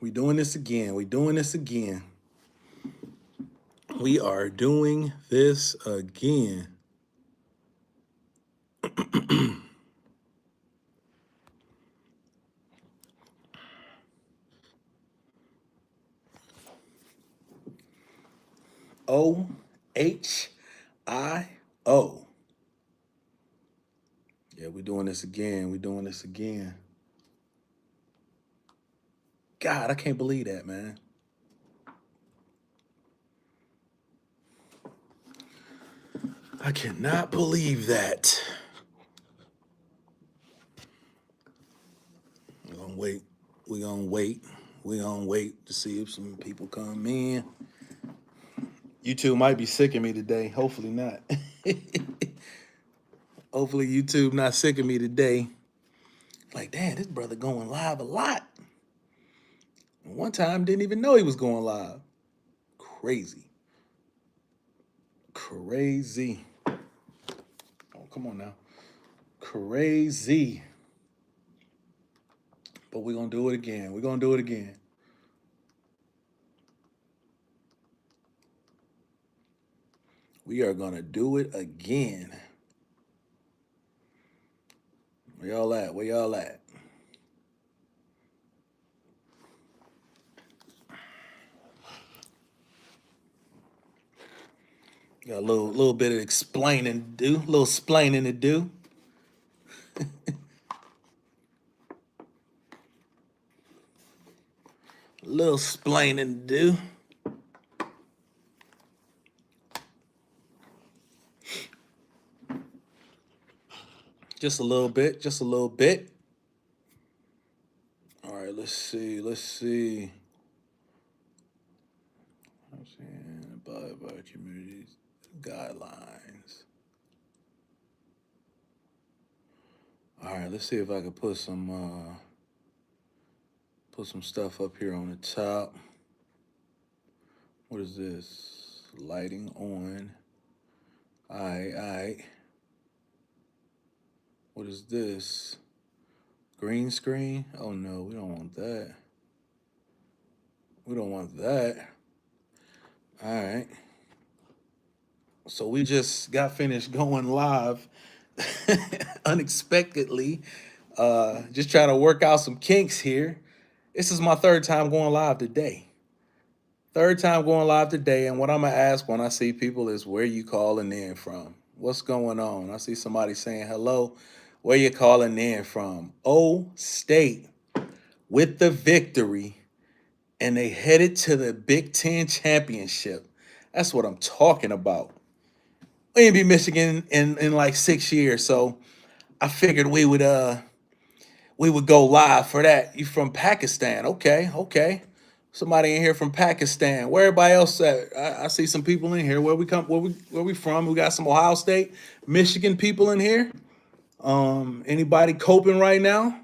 We doing this again. We doing this again. We are doing this again. OHIO. Yeah, we doing this again. We doing this again. God, I can't believe that, man. I cannot believe that. We're gonna wait. We're gonna wait. We're gonna wait to see if some people come in. YouTube might be sick of me today. Hopefully not. Hopefully YouTube not sick of me today. Like, damn, this brother going live a lot. One time didn't even know he was going live. Crazy. Crazy. Oh, come on now. Crazy. But we're gonna do it again. We're gonna do it again. We are gonna do it again. Where y'all at? Where y'all at? Got a little bit of explaining to do. A little explaining to do. A little explaining to do. Just a little bit. Just a little bit. All right, let's see. Let's see. I'm saying abide by communities guidelines. All right, let's see if I can put some stuff up here on the top. What is this? Lighting on. All right, all right. What is this? Green screen? Oh no, we don't want that. We don't want that. All right. So we just got finished going live unexpectedly. Just trying to work out some kinks here. This is my third time going live today. Third time going live today, and what I'm gonna ask when I see people is where you calling in from? What's going on? I see somebody saying hello. Where you calling in from? O State with the victory, and they headed to the Big Ten championship. That's what I'm talking about. We ain't be Michigan in like 6 years, so I figured we would go live for that. You from Pakistan? Okay, okay. Somebody in here from Pakistan. Where everybody else at? I see some people in here. Where we come? Where we from? We got some Ohio State, Michigan people in here. Anybody coping right now?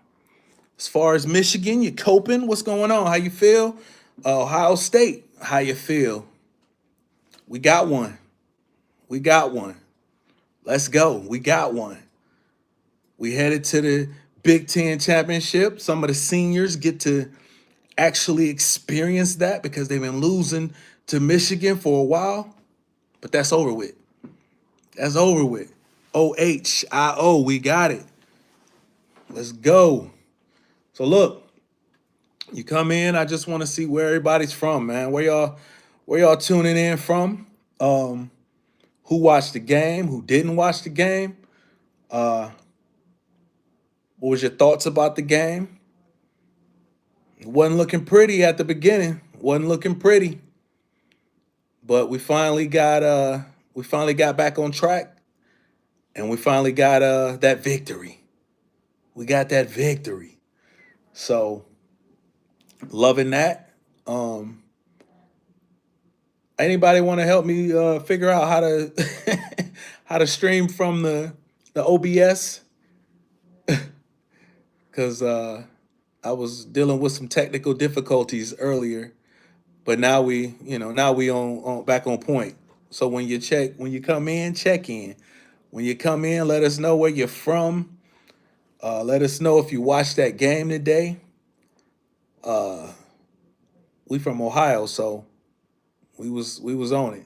As far as Michigan, you coping? What's going on? How you feel? Ohio State, how you feel? We got one. We got one. Let's go. We got one. We headed to the Big Ten championship. Some of the seniors get to actually experience that because they've been losing to Michigan for a while. But that's over with. That's over with. OHIO, we got it. Let's go. So look, you come in. I just want to see where everybody's from, man. Where y'all tuning in from? Who watched the game? Who didn't watch the game? Uh, what was your thoughts about the game? It wasn't looking pretty at the beginning. Wasn't looking pretty. But we finally got back on track, and we finally got that victory. We got that victory. So loving that. Anybody want to help me figure out how to how to stream from the OBS? Because I was dealing with some technical difficulties earlier, but now now we on back on point. So when you come in, check in. When you come in, let us know where you're from. Let us know if you watched that game today. we from Ohio, so we was on it.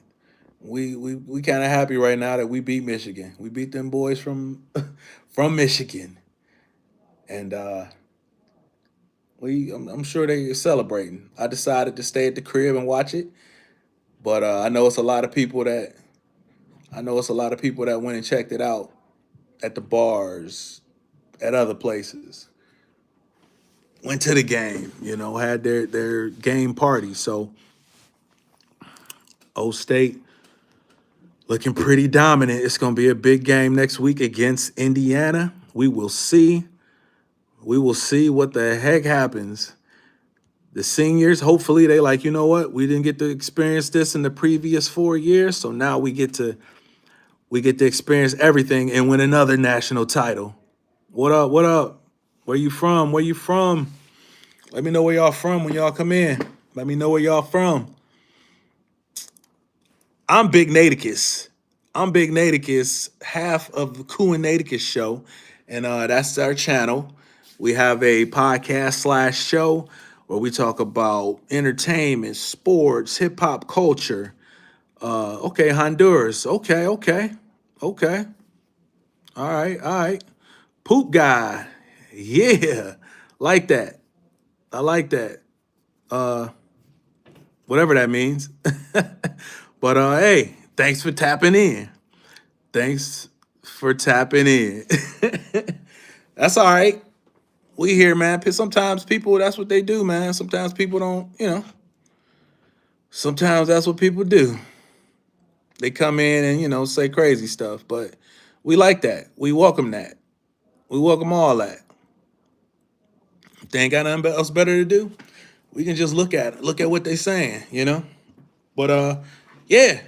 We kind of happy right now that we beat Michigan. We beat them boys from from Michigan, and I'm sure they are celebrating. I decided to stay at the crib and watch it, but I know it's a lot of people that went and checked it out at the bars, at other places. Went to the game, had their game party. So O State looking pretty dominant. It's going to be a big game next week against Indiana. We will see. We will see what the heck happens. The seniors, hopefully, they like, you know what? We didn't get to experience this in the previous 4 years, so now we get to experience everything and win another national title. What up? What up? Where you from? Where you from? Let me know where y'all from when y'all come in. Let me know where y'all from. I'm Big Naticus. I'm Big Naticus, half of the Cool and Naticus show, and that's our channel. We have a podcast slash show where we talk about entertainment, sports, hip hop culture. Okay, Honduras. Okay, okay, okay. All right, all right. Poop guy. Yeah, like that. I like that. Uh, Whatever that means. But hey, thanks for tapping in. Thanks for tapping in. That's all right. We here, man. Sometimes people, that's what they do, man. Sometimes people don't, sometimes that's what people do. They come in and, say crazy stuff. But we like that. We welcome that. We welcome all that. If they ain't got nothing else better to do, we can just look at it. Look at what they saying. But yeah.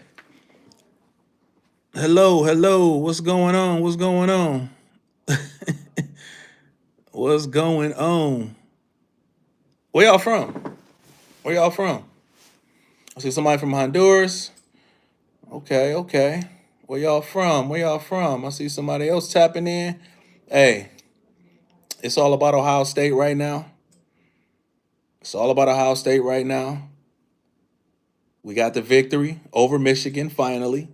Hello, hello. What's going on? What's going on? What's going on? Where y'all from? Where y'all from? I see somebody from Honduras. Okay, okay. Where y'all from? Where y'all from? I see somebody else tapping in. Hey, it's all about Ohio State right now. It's all about Ohio State right now. We got the victory over Michigan finally.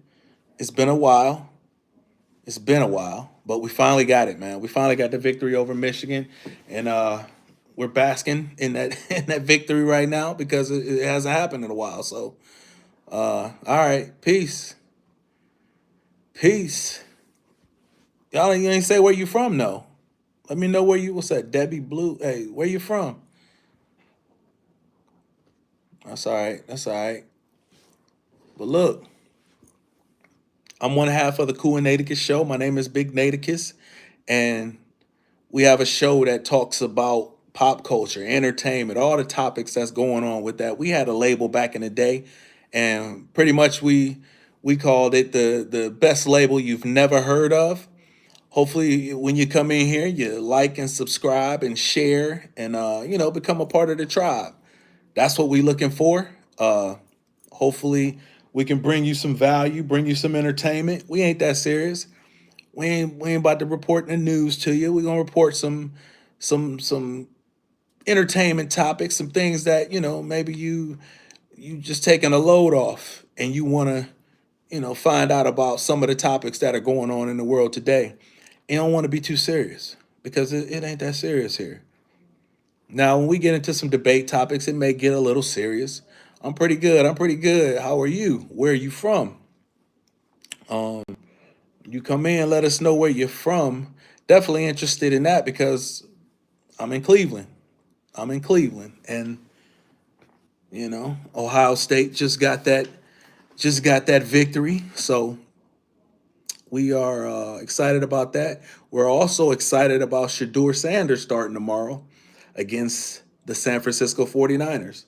It's been a while. It's been a while, but we finally got it, man. We finally got the victory over Michigan, and we're basking in that in that victory right now because it hasn't happened in a while. So, all right, peace, peace. Y'all you ain't say where you from though. Let me know where you. What's that, Debbie Blue? Hey, where you from? That's all right. That's all right. But look, I'm one half of the Cool and Naticus show. My name is Big Naticus, and we have a show that talks about pop culture, entertainment, all the topics that's going on with that. We had a label back in the day, and pretty much we called it the best label you've never heard of. Hopefully, when you come in here, you like and subscribe and share, and become a part of the tribe. That's what we're looking for. Hopefully, we can bring you some value, bring you some entertainment. We ain't that serious. We ain't about to report the news to you. We're gonna report some entertainment topics, some things that maybe you just taking a load off and you want to find out about some of the topics that are going on in the world today. You don't want to be too serious because it ain't that serious here. Now, when we get into some debate topics, it may get a little serious. I'm pretty good. I'm pretty good. How are you? Where are you from? You come in, let us know where you're from. Definitely interested in that because I'm in Cleveland. I'm in Cleveland, and Ohio State just got that victory. So we are excited about that. We're also excited about Shadur Sanders starting tomorrow against the San Francisco 49ers.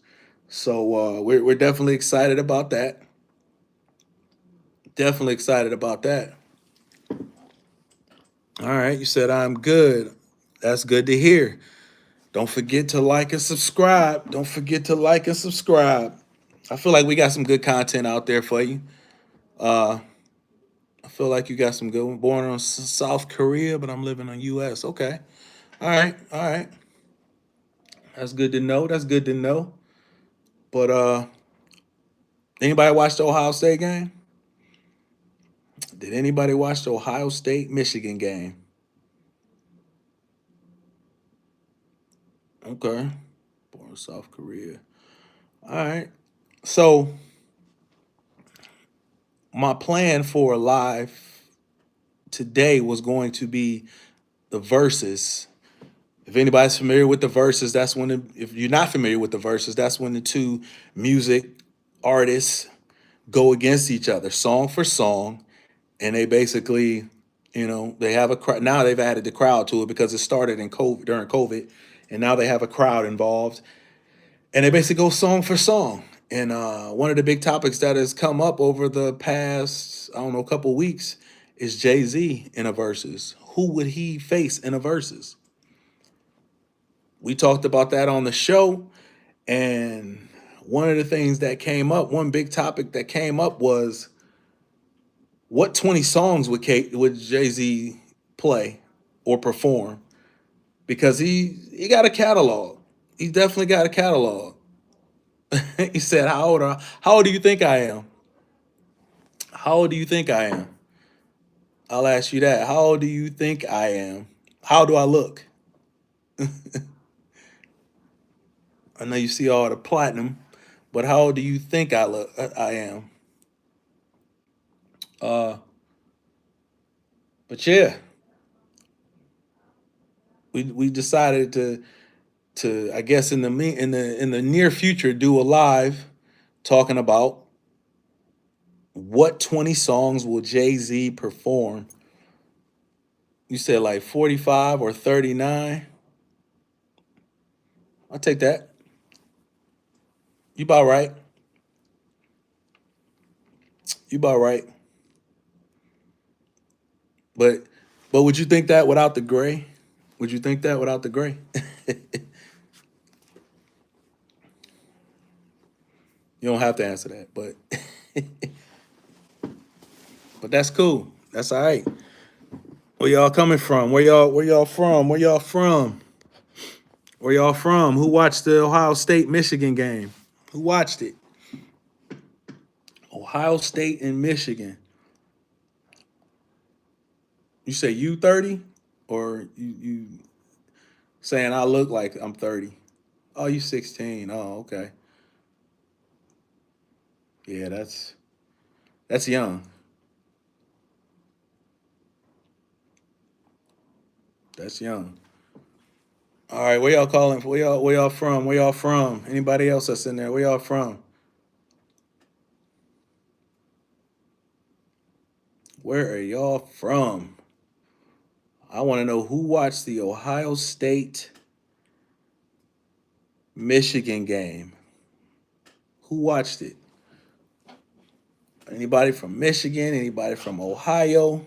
So we're definitely excited about that. Definitely excited about that. All right, you said I'm good. That's good to hear. Don't forget to like and subscribe. Don't forget to like and subscribe. I feel like we got some good content out there for you. Uh, I feel like you got some good one. Born on South Korea, but I'm living in U.S. Okay. All right. All right. That's good to know. That's good to know. But anybody watch the Ohio State game? Did anybody watch the Ohio State Michigan game? Okay. Born in South Korea. All right. So my plan for live today was going to be the verses. If anybody's familiar with the verses, that's when if you're not familiar with the verses, that's when the two music artists go against each other, song for song, and they basically, they have a crowd. Now they've added the crowd to it because it started in COVID during COVID, and now they have a crowd involved, and they basically go song for song. And one of the big topics that has come up over the past, I don't know, couple of weeks is Jay-Z in a verses. Who would he face in a verses? We talked about that on the show, and one of the things that came up, one big topic that came up was what 20 songs would Jay-Z play or perform? Because he got a catalog. He definitely got a catalog. He said, how old do you think I am? How old do you think I am? I'll ask you that. How old do you think I am? How do I look? I know you see all the platinum, but how old do you think I look? I am. Uh, but yeah, we decided to I guess in the near future do a live talking about what 20 songs will Jay-Z perform. You said like 45 or 39. I'll take that. You about right. You about right. But would you think that without the gray? Would you think that without the gray? You don't have to answer that, but but that's cool. That's all right. Where y'all coming from? Where y'all from? Where y'all from? Where y'all from? Who watched the Ohio State Michigan game? Who watched it? Ohio State and Michigan. You say you 30? Or you saying I look like I'm 30? Oh, you 16. Oh, okay. Yeah, that's young. That's young. All right, where y'all calling? Where y'all from? Where y'all from? Anybody else that's in there? Where y'all from? Where are y'all from? I want to know who watched the Ohio State Michigan game. Who watched it? Anybody from Michigan? Anybody from Ohio?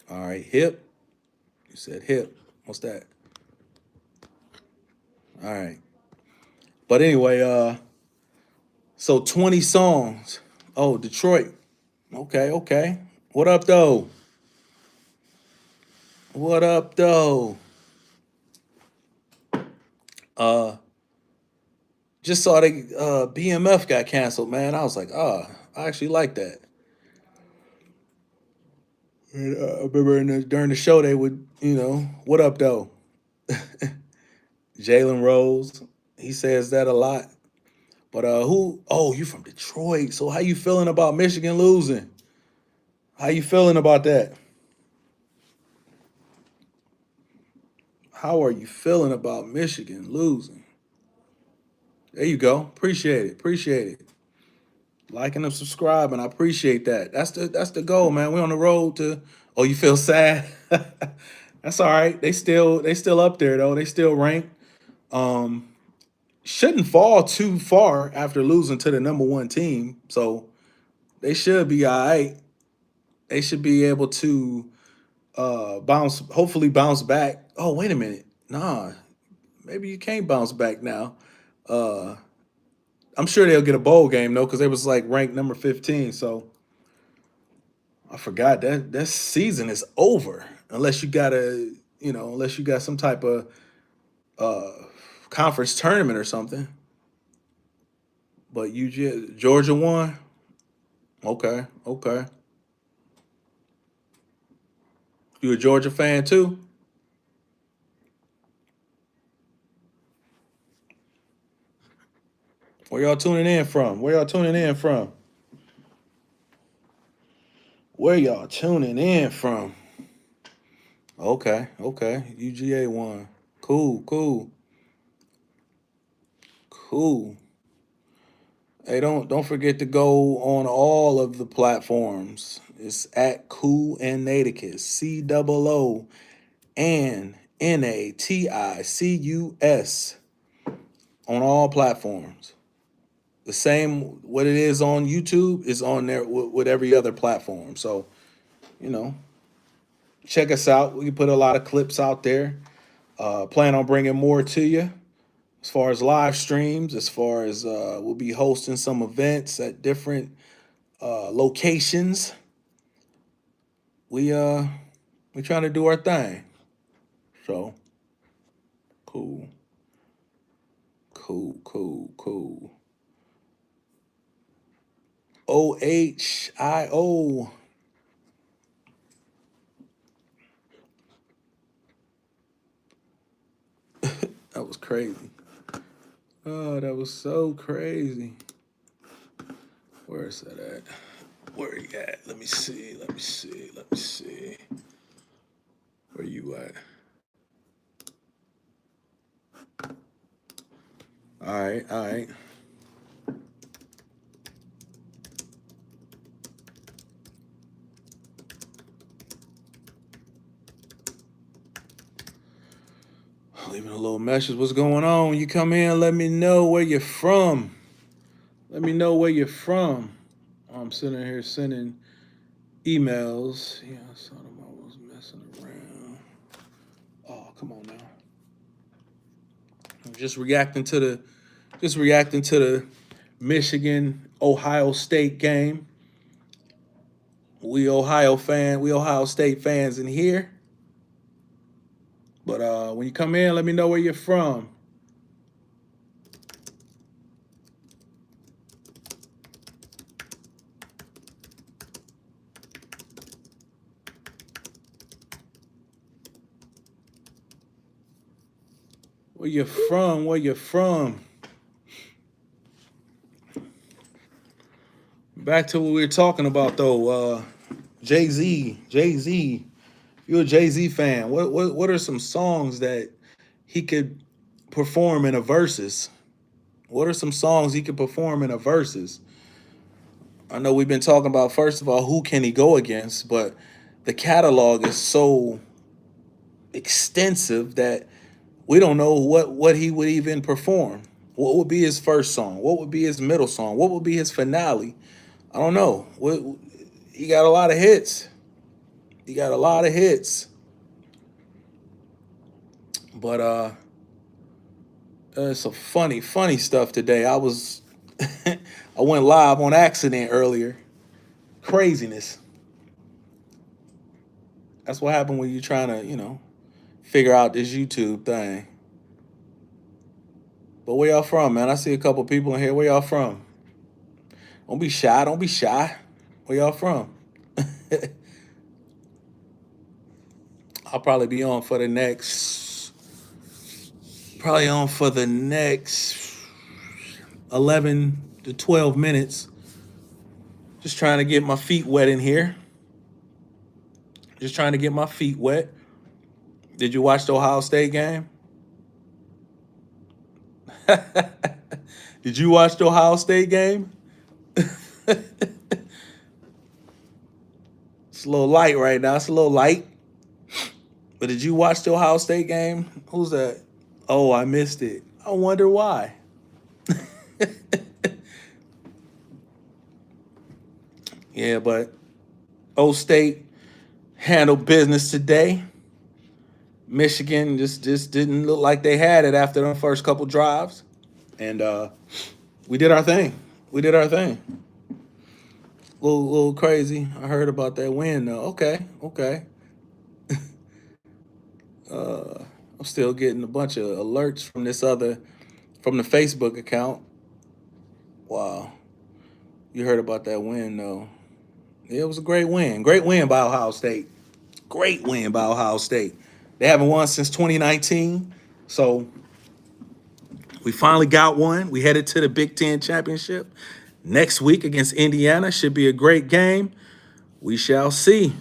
All right, hip. You said hip. What's that? All right. But anyway, so 20 songs. Oh, Detroit. Okay, okay. What up though? What up though? Uh just saw they BMF got canceled, man. I was like, I actually like that. And, I remember during the show they would, what up though? Jalen Rose, he says that a lot. But who? Oh, you from Detroit? So how you feeling about Michigan losing? How you feeling about that? How are you feeling about Michigan losing? There you go. Appreciate it. Appreciate it. Liking and subscribing. I appreciate that. That's the goal, man. We're on the road to. Oh, you feel sad? That's all right. They still up there though. They still ranked. Um, shouldn't fall too far after losing to the number one team. So they should be all right. They should be able to hopefully bounce back. Oh, wait a minute. Nah, maybe you can't bounce back now. Uh I'm sure they'll get a bowl game though, because they was like ranked number 15. So I forgot that season is over unless you got unless you got some type of uh conference tournament or something. But Georgia won. Okay, okay. You a Georgia fan too? Where y'all tuning in from? Where y'all tuning in from? Where y'all tuning in from? Okay, okay. UGA won. Cool, cool, cool. Hey, don't forget to go on all of the platforms. It's at Cool and Naticus. COONNATICUS on all platforms. The same what it is on YouTube is on there with every other platform. So, you know, check us out. We put a lot of clips out there. Plan on bringing more to you as far as live streams, as far as we'll be hosting some events at different locations. We uh we trying to do our thing. So cool, cool, cool, cool. OHIO. That was crazy. Oh, that was so crazy. Where is that at? Where you at? Let me see. Let me see. Let me see. Where you at? All right, all right. Leaving a little message. What's going on? You come in, let me know where you're from. Let me know where you're from. I'm sitting here sending emails. Yeah, I saw them. I was messing around. Oh, come on now. I'm just reacting to the Michigan Ohio State game. We Ohio State fans in here. But when you come in, let me know where you're from. Where you from? Where you from? Back to what we were talking about though. Jay Z. You're a Jay Z fan. What are some songs that he could perform in a verses? What are some songs he could perform in a verses? I know we've been talking about first of all who can he go against, but the catalog is so extensive that we don't know what he would even perform. What would be his first song? What would be his middle song? What would be his finale? I don't know. He got a lot of hits. He got a lot of hits. But some funny stuff today. I went live on accident earlier. Craziness. That's what happened when you're trying to, figure out this YouTube thing. But where y'all from, man? I see a couple people in here. Where y'all from? Don't be shy. Don't be shy. Where y'all from? I'll probably on for the next 11 to 12 minutes. Just trying to get my feet wet in here. Just trying to get my feet wet. Did you watch the Ohio State game? Did you watch the Ohio State game? It's a little light right now. It's a little light. But did you watch the Ohio State game? Who's that? Oh, I missed it. I wonder why. Yeah, but O State handled business today. Michigan just didn't look like they had it after the first couple drives. And we did our thing. We did our thing. Little crazy. I heard about that win though. Okay, okay. I'm still getting a bunch of alerts from from the Facebook account. Wow, you heard about that win though? Yeah, it was a great win. Great win by Ohio State. Great win by Ohio State. They haven't won since 2019, so we finally got one. We headed to the Big Ten championship next week against Indiana. Should be a great game. We shall see.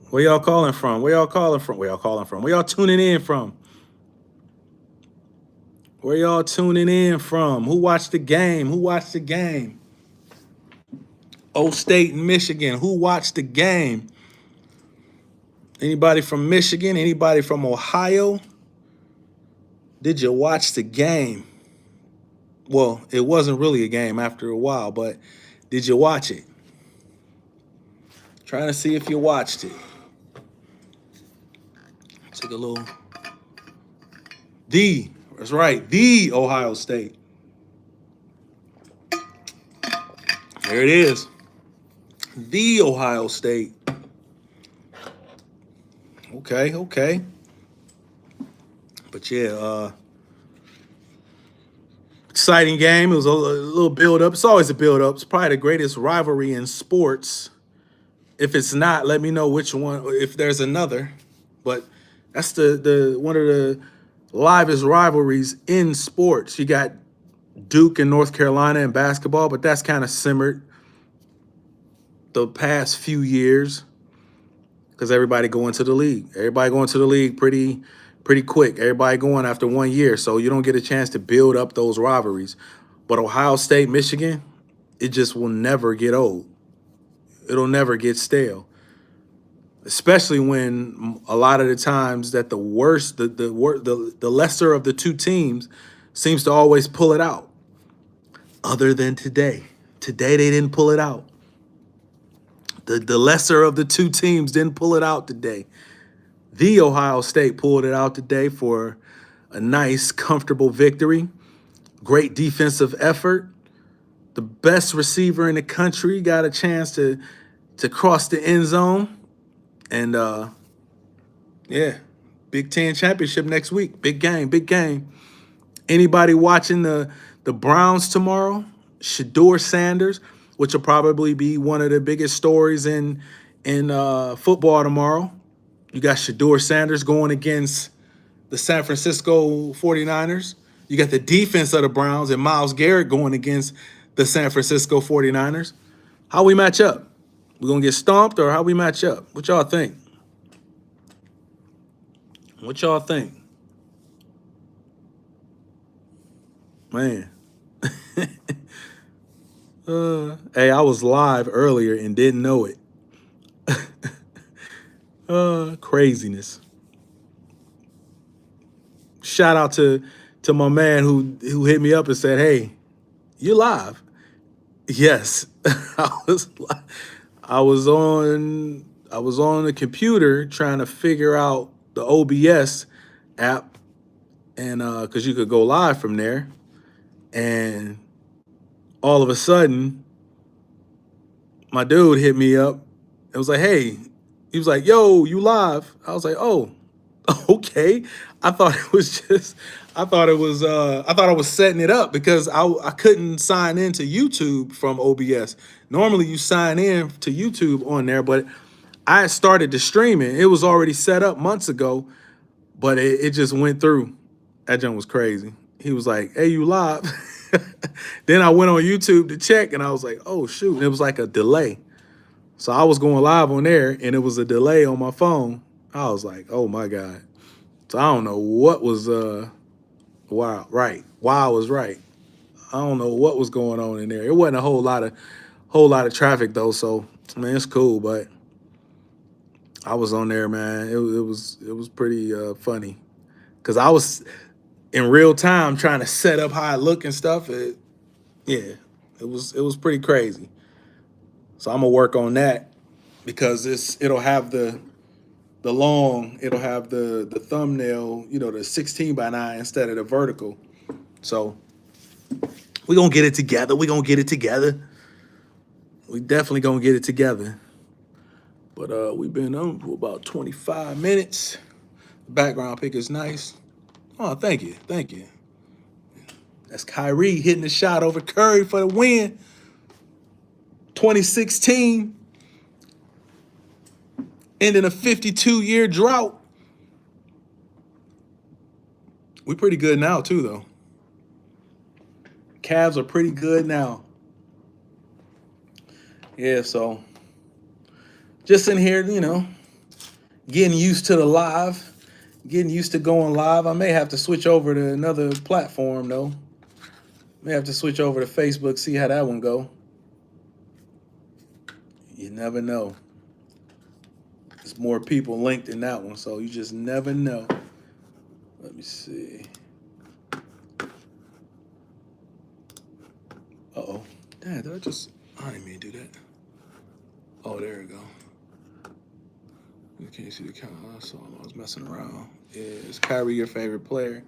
Where y'all calling from? Where y'all calling from? Where y'all calling from? Where y'all tuning in from? Where y'all tuning in from? Who watched the game? Who watched the game? O State and Michigan. Who watched the game? Anybody from Michigan? Anybody from Ohio? Did you watch the game? Well, it wasn't really a game after a while, but did you watch it? Trying to see if you watched it. Take a little. That's right, the Ohio State. There it is. The Ohio State. Okay. But yeah, exciting game. It was a little build up. It's always a build up. It's probably the greatest rivalry in sports. If it's not, let me know which one. If there's another, but that's the one of the livest rivalries in sports. You got Duke and North Carolina in basketball, but that's kind of simmered the past few years because everybody going to the league. Everybody going to the league pretty quick. Everybody going after 1 year, so you don't get a chance to build up those rivalries. But Ohio State, Michigan, it just will never get old. It'll never get stale. Especially when a lot of the times that the worst, the lesser of the two teams seems to always pull it out. Other than today. Today they didn't pull it out. The lesser of the two teams didn't pull it out today. The Ohio State pulled it out today for a nice, comfortable victory. Great defensive effort. The best receiver in the country got a chance to cross the end zone. And yeah, Big Ten championship next week. Big game. Anybody watching the Browns tomorrow? Shador Sanders, which will probably be one of the biggest stories in football tomorrow. You got Shador Sanders going against the San Francisco 49ers. You got the defense of the Browns and Myles Garrett going against the San Francisco 49ers. How we match up? We gonna get stomped or how we match up? What y'all think? What y'all think? Man. Hey, I was live earlier and didn't know it. Craziness. Shout out to my man who hit me up and said, "Hey, you live?" Yes, I was on the computer trying to figure out the OBS app, and because you could go live from there, and all of a sudden, my dude hit me up. It was like, "Hey," he was like, "Yo, you live?" I was like, "Oh, okay." I thought it was just, I thought I was setting it up because I couldn't sign into YouTube from OBS. Normally you sign in to YouTube on there, but I had started the streaming. It was already set up months ago, but it just went through. That junk was crazy. He was like, "Hey, you live?" Then I went on YouTube to check and I was like, "Oh shoot." And it was like a delay. So I was going live on there and it was a delay on my phone. I was like, "Oh my God." So I don't know what was wow, right. Wow was right. I don't know what was going on in there. It wasn't a whole lot of traffic though, so man, it's cool. But I was on there, man. It was pretty funny because I was in real time trying to set up how I look and stuff. Yeah, it was pretty crazy. So I'm gonna work on that because it'll have it'll have the thumbnail, the 16 by 9 instead of the vertical. So we're gonna get it together. We're gonna get it together. We definitely gonna get it together. But we've been on for about 25 minutes. Background pic is nice. Oh, thank you. Thank you. That's Kyrie hitting the shot over Curry for the win. 2016, ending a 52-year drought. We pretty good now, too, though. Cavs are pretty good now. Yeah, so just in here, getting used to the live, getting used to going live. I may have to switch over to another platform, though. May have to switch over to Facebook, see how that one go. You never know. There's more people linked in that one, so you just never know. Let me see. Uh-oh. Dad, I didn't mean to do that. Oh, there we go. You can't see the count. I was messing around. Yeah, is Kyrie your favorite player?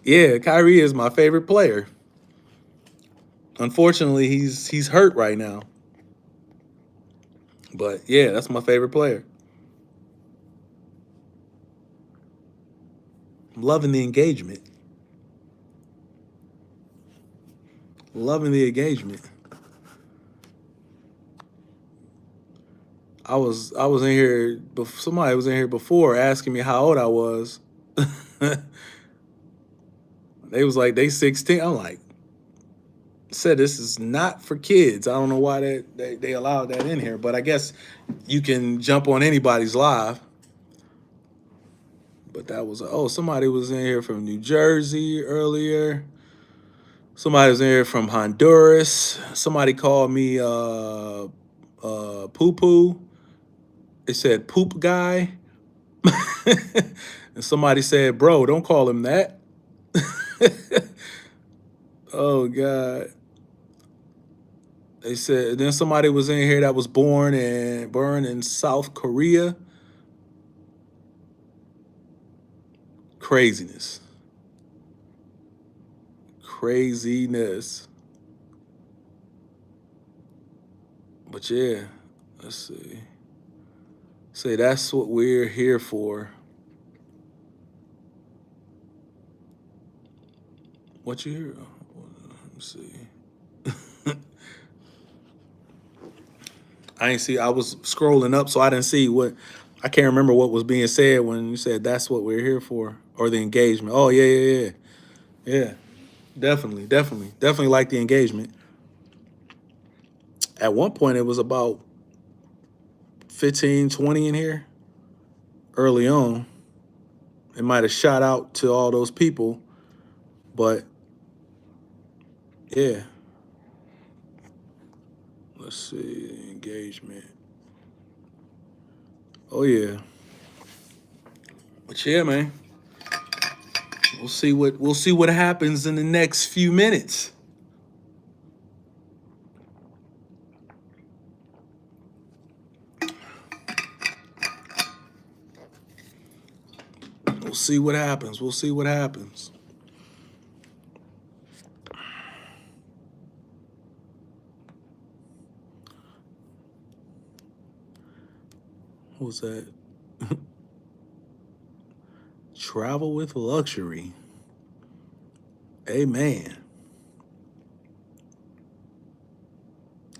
Yeah, Kyrie is my favorite player. Unfortunately, he's hurt right now. But yeah, that's my favorite player. I'm loving the engagement. Loving the engagement. I was in here. Somebody was in here before asking me how old I was. They was like they 16. I'm like, said this is not for kids. I don't know why they allowed that in here, but I guess you can jump on anybody's live. But that was somebody was in here from New Jersey earlier. Somebody was in here from Honduras. Somebody called me poo poo. They said poop guy. And somebody said, bro, don't call him that. Oh God. They said then somebody was in here that was born in South Korea. Craziness. Craziness. But yeah, let's see. Say that's what we're here for. What you hear? Let me see. I ain't see. I was scrolling up, so I didn't see what. I can't remember what was being said when you said that's what we're here for, or the engagement. Oh yeah. Definitely like the engagement. At one point, it was about 15, 20 in here. Early on, it might have shot out to all those people, but yeah. Let's see engagement. Oh yeah. But yeah, man. We'll see what happens in the next few minutes. We'll see what happens. We'll see what happens. What's that? Travel with luxury. Amen.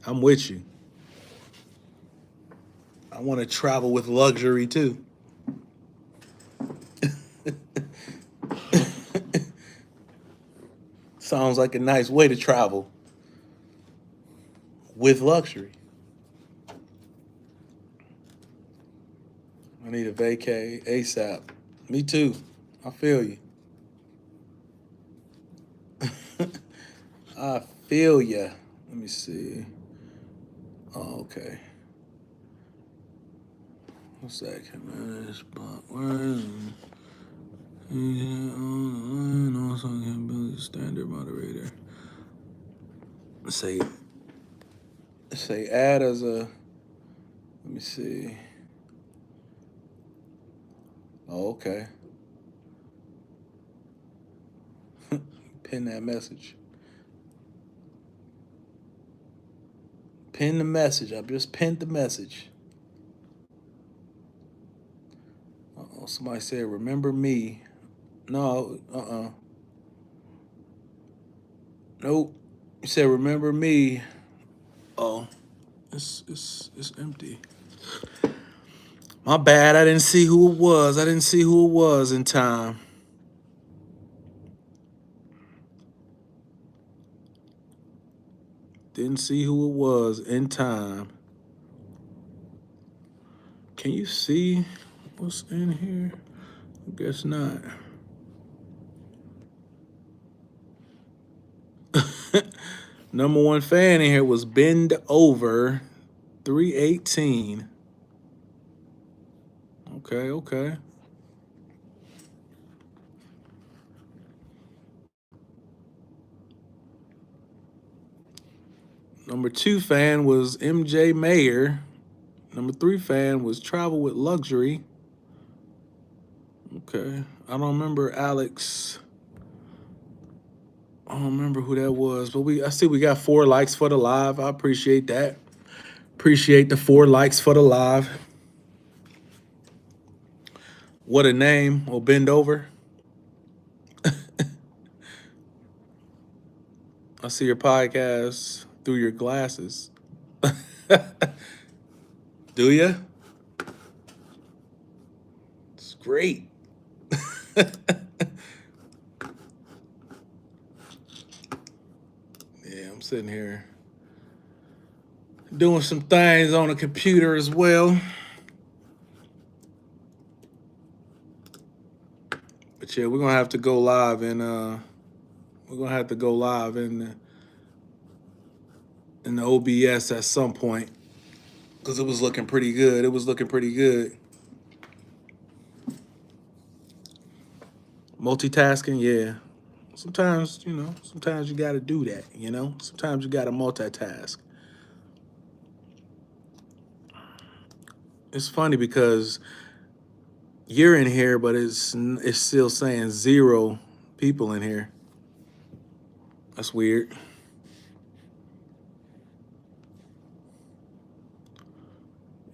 I'm with you. I want to travel with luxury too. Sounds like a nice way to travel with luxury. I need a vacay ASAP. Me too. I feel you. I feel ya. Let me see. Oh, okay. What's that? Also can build a standard moderator. Say add as a. Let me see. Oh, okay. Pin that message. Pin the message. I just pinned the message. Oh, somebody said, "Remember me." No, nope. You said, "Remember me." Oh, it's empty. My bad. I didn't see who it was. I didn't see who it was in time. Didn't see who it was in time. Can you see what's in here? I guess not. Number one fan in here was Bend Over 318. Okay, okay. Number two fan was MJ Mayer. Number three fan was Travel with Luxury. Okay. I don't remember Alex. I don't remember who that was, but I see we got 4 likes for the live. I appreciate that. Appreciate the 4 likes for the live. What a name. Or Bend Over. I see your podcast through your glasses. Do ya? It's great. Yeah, I'm sitting here doing some things on the computer as well. But yeah, we're gonna have to go live and we're gonna have to go live in the OBS at some point because it was looking pretty good. It was looking pretty good. Multitasking, yeah. Sometimes, sometimes you got to do that, Sometimes you got to multitask. It's funny because you're in here, but it's still saying 0 people in here. That's weird.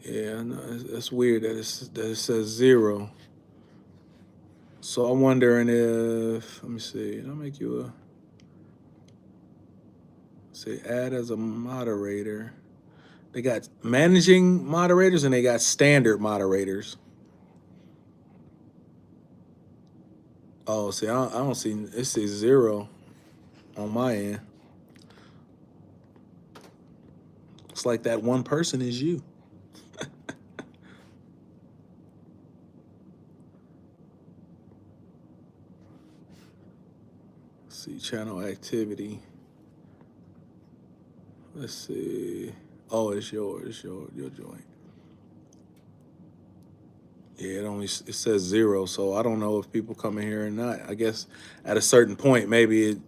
Yeah, no, that's weird that it says 0. So I'm wondering if, let me see, I'll make you say add as a moderator. They got managing moderators and they got standard moderators. Oh, see, I don't see, it says 0 on my end. It's like that one person is you. See, channel activity. Let's see. Oh, it's your joint. Yeah, it says 0, so I don't know if people come in here or not. I guess at a certain point, maybe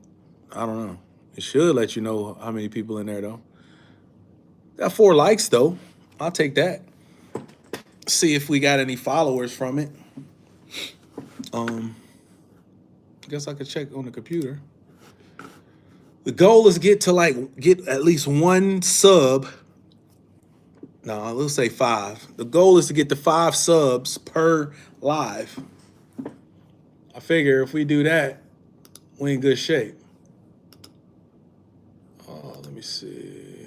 I don't know. It should let you know how many people in there though. Got 4 likes though. I'll take that. See if we got any followers from it. I guess I could check on the computer. The goal is get at least 1 sub. No, let's say 5. The goal is to get to 5 subs per live. I figure if we do that, we in good shape. Let me see.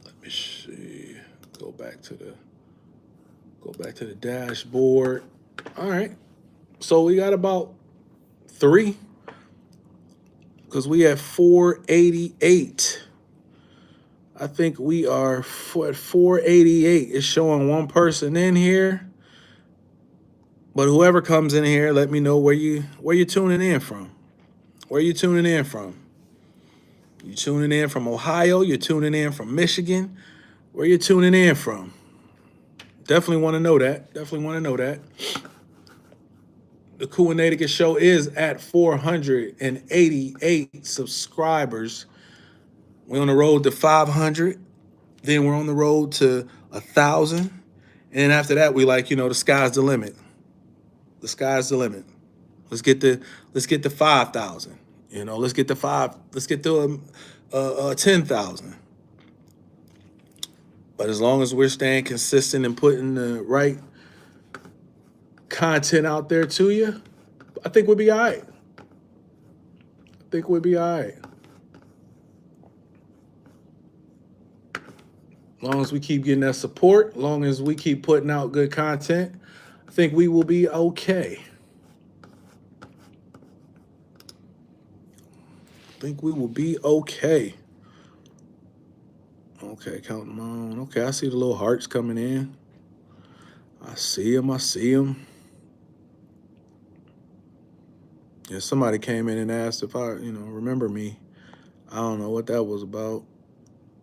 Let me see. Go back to the dashboard. All right. So we got about 3 because we at 488. I think we are at 488. It's showing 1 person in here. But whoever comes in here, let me know where you're tuning in from. Where you tuning in from? You tuning in from Ohio? You're tuning in from Michigan? Where you tuning in from? Definitely want to know that. Definitely want to know that. The Cool and Naticus show is at 488 subscribers. We're on the road to 500. Then we're on the road to 1,000. And after that, we the sky's the limit. The sky's the limit. Let's get to 5,000. Let's get to 10,000. But as long as we're staying consistent and putting the right content out there to you, I think we'll be all right. I think we'll be all right. As long as we keep getting that support, as long as we keep putting out good content, I think we will be okay. I think we will be okay. Okay, counting them on. Okay, I see the little hearts coming in. I see them. I see them. Yeah, somebody came in and asked if I, remember me. I don't know what that was about.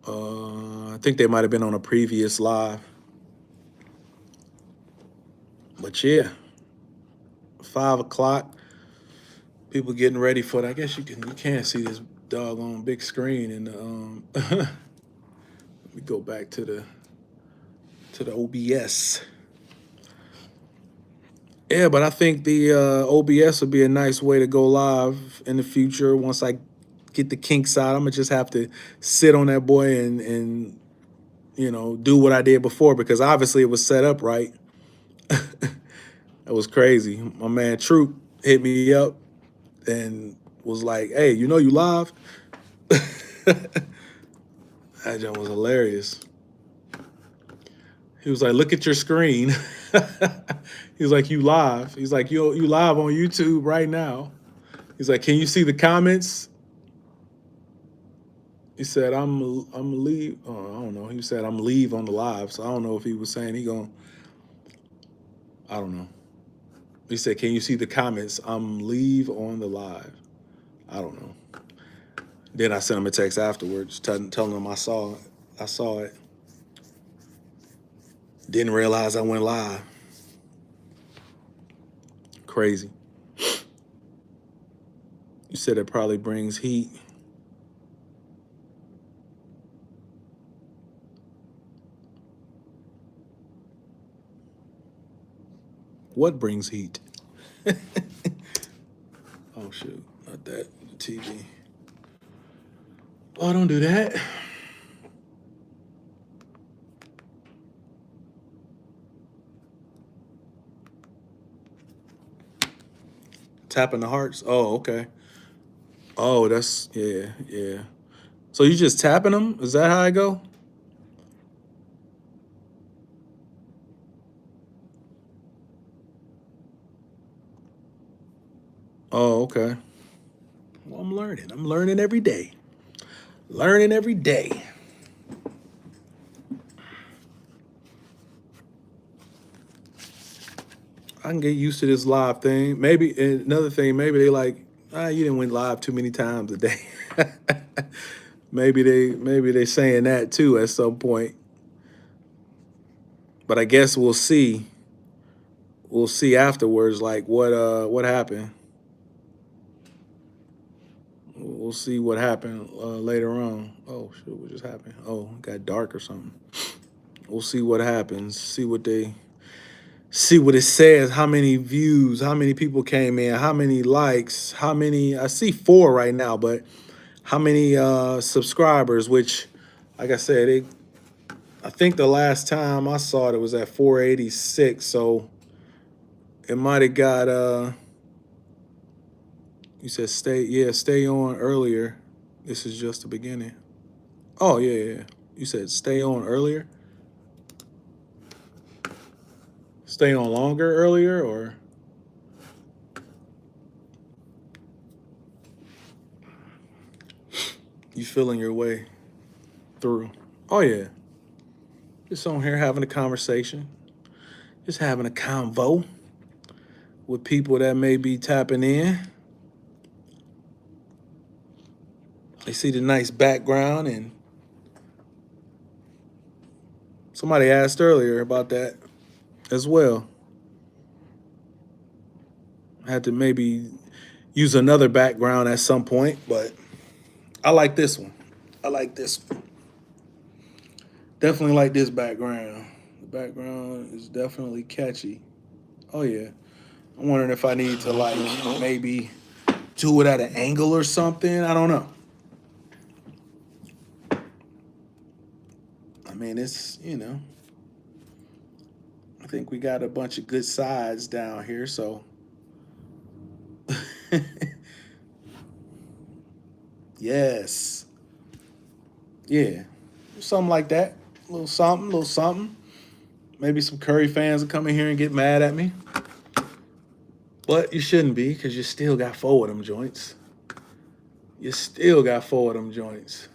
I think they might have been on a previous live. But yeah, 5 o'clock. People getting ready for it. I guess you can't see this doggone big screen in the let me go back to the OBS. Yeah, but I think the OBS would be a nice way to go live in the future. Once I get the kinks out, I'm gonna just have to sit on that boy and do what I did before, because obviously it was set up right. That was crazy. My man Troop hit me up and was like, "Hey, you live?" That joke was hilarious. He was like, "Look at your screen." He's like, "You live?" He's like, "You live on YouTube right now." He's like, "Can you see the comments?" He said, "I'm leave." Oh, I don't know. He said, "I'm leave on the live." So I don't know if he was saying he going. I don't know. He said, "Can you see the comments? I'm leave on the live." I don't know. Then I sent him a text afterwards, telling him I saw it. Didn't realize I went live. Crazy. You said it probably brings heat. What brings heat? Oh shoot, not that. The TV. Oh, don't do that. Tapping the hearts. Oh, okay. Oh, that's yeah. So you just tapping them? Is that how I go? Oh, okay. Well, I'm learning. I'm learning every day. Learning every day. I can get used to this live thing. Maybe another thing, maybe they like, you didn't win live too many times a day. maybe they saying that too at some point. But I guess we'll see. We'll see afterwards, like what happened. We'll see what happened later on. Oh shit, what just happened? Oh, it got dark or something. We'll see what happens. See what it says. How many views? How many people came in? How many likes? How many? I see 4 right now, but how many subscribers? Which, like I said, I think the last time I saw it was at 486. So it might have got you said stay on earlier. This is just the beginning. Oh yeah. You said stay on earlier. Stay on longer earlier, or you feeling your way through? Oh yeah. Just on here having a conversation. Just having a convo with people that may be tapping in. They see the nice background, and somebody asked earlier about that as well. I had to maybe use another background at some point, but I like this one. I like this one. Definitely like this background. The background is definitely catchy. Oh yeah. I'm wondering if I need to like maybe do it at an angle or something. I don't know. mean, it's, I think we got a bunch of good sides down here, so yes. Yeah. Something like that. A little something, little something. Maybe some Curry fans will come in here and get mad at me. But you shouldn't be, because you still got four of them joints. You still got four of them joints.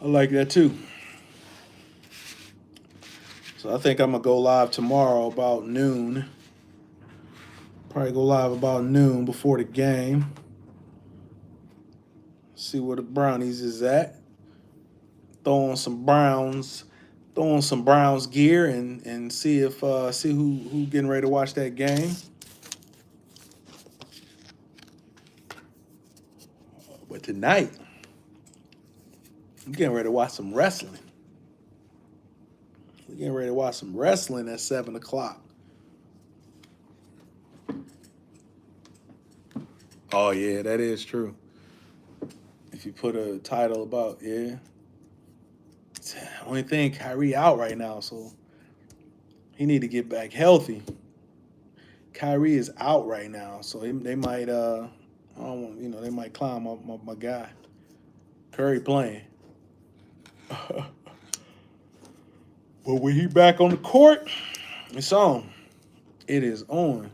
I like that too. So I think I'm gonna go live tomorrow about noon. Probably go live about noon before the game. See where the Brownies is at. Throw on some Browns, throw on some Browns gear and see if see who getting ready to watch that game. But tonight, I'm getting ready to watch some wrestling. We're getting ready to watch some wrestling at 7 o'clock. Oh yeah, that is true. If you put a title about only thing Kyrie out right now, so he need to get back healthy. Kyrie is out right now, so they might I don't want, they might clown my guy. Curry playing. But when he back on the court, it's on. It is on.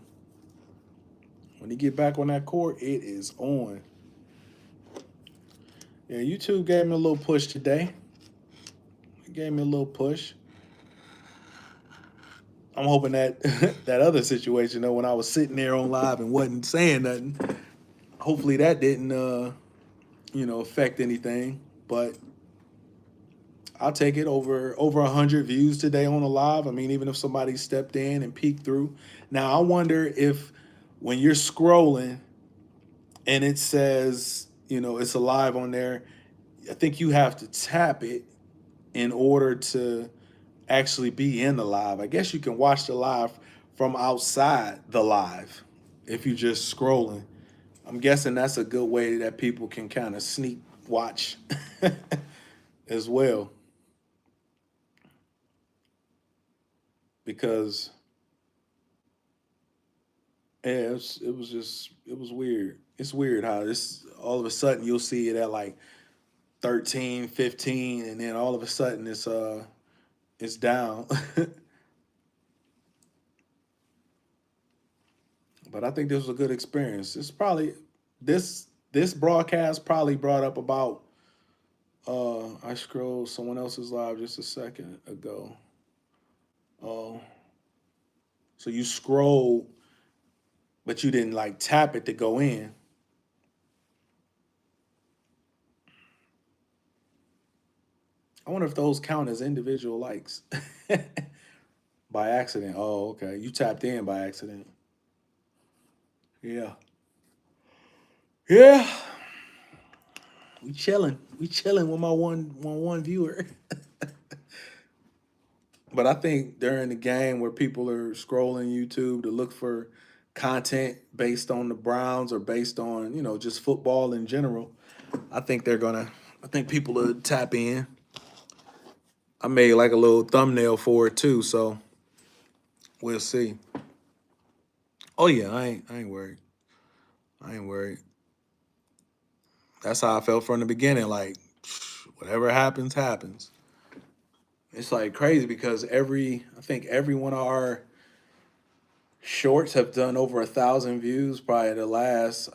When he get back on that court, it is on. Yeah, YouTube gave me a little push today. It gave me a little push. I'm hoping that that other situation though, when I was sitting there on live and wasn't saying nothing, hopefully that didn't affect anything. But I'll take it over 100 views today on a live. I mean, even if somebody stepped in and peeked through. Now I wonder if when you're scrolling and it says, it's alive on there, I think you have to tap it in order to actually be in the live. I guess you can watch the live from outside the live if you're just scrolling. I'm guessing that's a good way that people can kind of sneak watch as well. Because it was weird. It's weird how this all of a sudden you'll see it at like 13, 15, and then all of a sudden it's down. But I think this was a good experience. This broadcast probably brought up about I scrolled someone else's live just a second ago. Oh, so you scrolled, but you didn't like tap it to go in. I wonder if those count as individual likes by accident. Oh, okay. You tapped in by accident. Yeah. Yeah. We chilling. We chilling with my one viewer. But I think during the game where people are scrolling YouTube to look for content based on the Browns or based on, just football in general, I think people will tap in. I made like a little thumbnail for it too, so we'll see. Oh yeah, I ain't worried. I ain't worried. That's how I felt from the beginning. Like, whatever happens, happens. It's like crazy because I think every one of our shorts have done over 1,000 views. Probably the last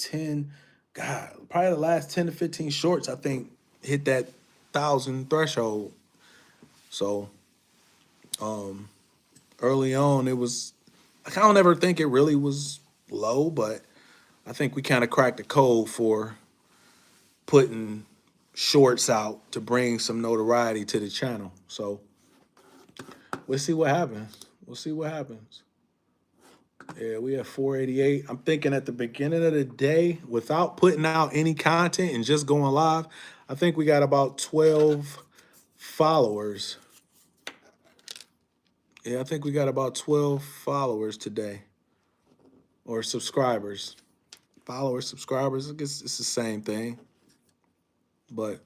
10. God, probably the last 10 to 15 shorts. I think hit that 1,000 threshold. So, um, early on, it was. I don't ever think it really was low, but I think we kind of cracked the code for putting shorts out to bring some notoriety to the channel. So we'll see what happens. We'll see what happens. Yeah, we have 488. I'm thinking at the beginning of the day, without putting out any content and just going live, I think we got about 12 followers. Yeah, I think we got about 12 followers today or subscribers. followers, subscribers. I guess it's the same thing. But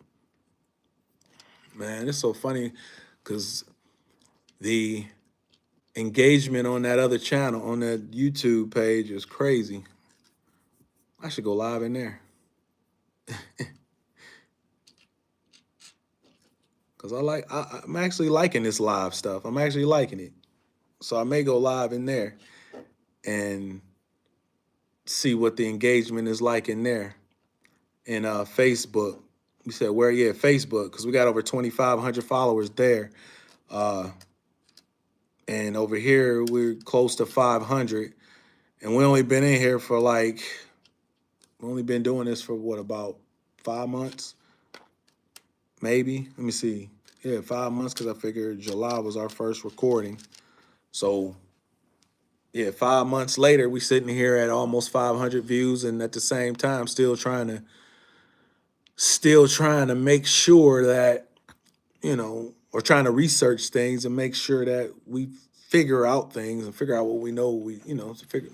man, it's so funny because the engagement on that other channel, on that YouTube page, is crazy. I should go live in there because I'm actually liking this live stuff. I'm actually liking it, so I may go live in there and see what the engagement is like in there. In Facebook, we said where? Yeah, Facebook, because we got over 2,500 followers there. Uh, and over here we're close to 500, and we only been in here for like, we only been doing this for what, about 5 months, maybe. Let me see. Yeah, 5 months, because I figured July was our first recording. So yeah, 5 months later, we sitting here at almost 500 views, and at the same time, still trying to make sure that, or trying to research things and make sure that we figure out things and figure out what we know.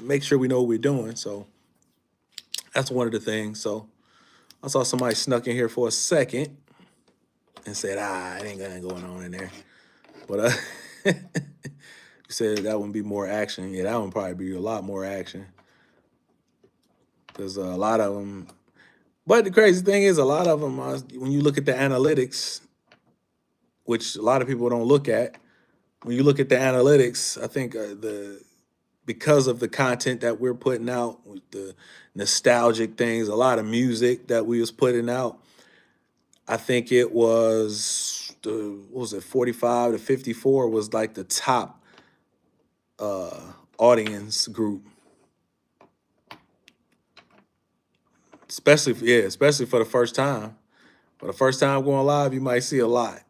Make sure we know what we're doing. So that's one of the things. So I saw somebody snuck in here for a second and said, it ain't got nothing going on in there. But you said that would be more action. Yeah, that would probably be a lot more action. Because a lot of them, but the crazy thing is, a lot of them, when you look at the analytics, which a lot of people don't look at, when you look at the analytics, I think because of the content that we're putting out, with the nostalgic things, a lot of music that we was putting out, I think it was what was it, 45 to 54 was like the top uh audience group, especially for the first time. For the first time going live, you might see a lot.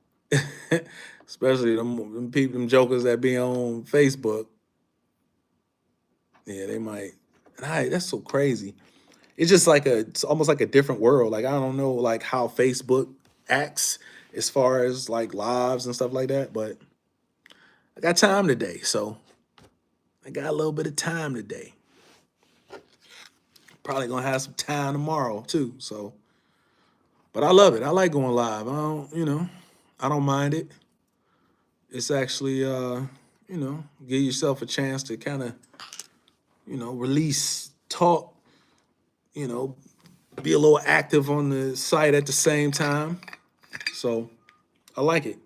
Especially them people, them jokers that be on Facebook. Yeah, they might. That's so crazy. It's just like it's almost like a different world. Like, I don't know, like how Facebook acts as far as like lives and stuff like that. But I got time today, so I got a little bit of time today. Probably gonna have some time tomorrow too. So, but I love it. I like going live. I don't mind it. It's actually, give yourself a chance to kind of, release, talk, you know, be a little active on the site at the same time. So I like it.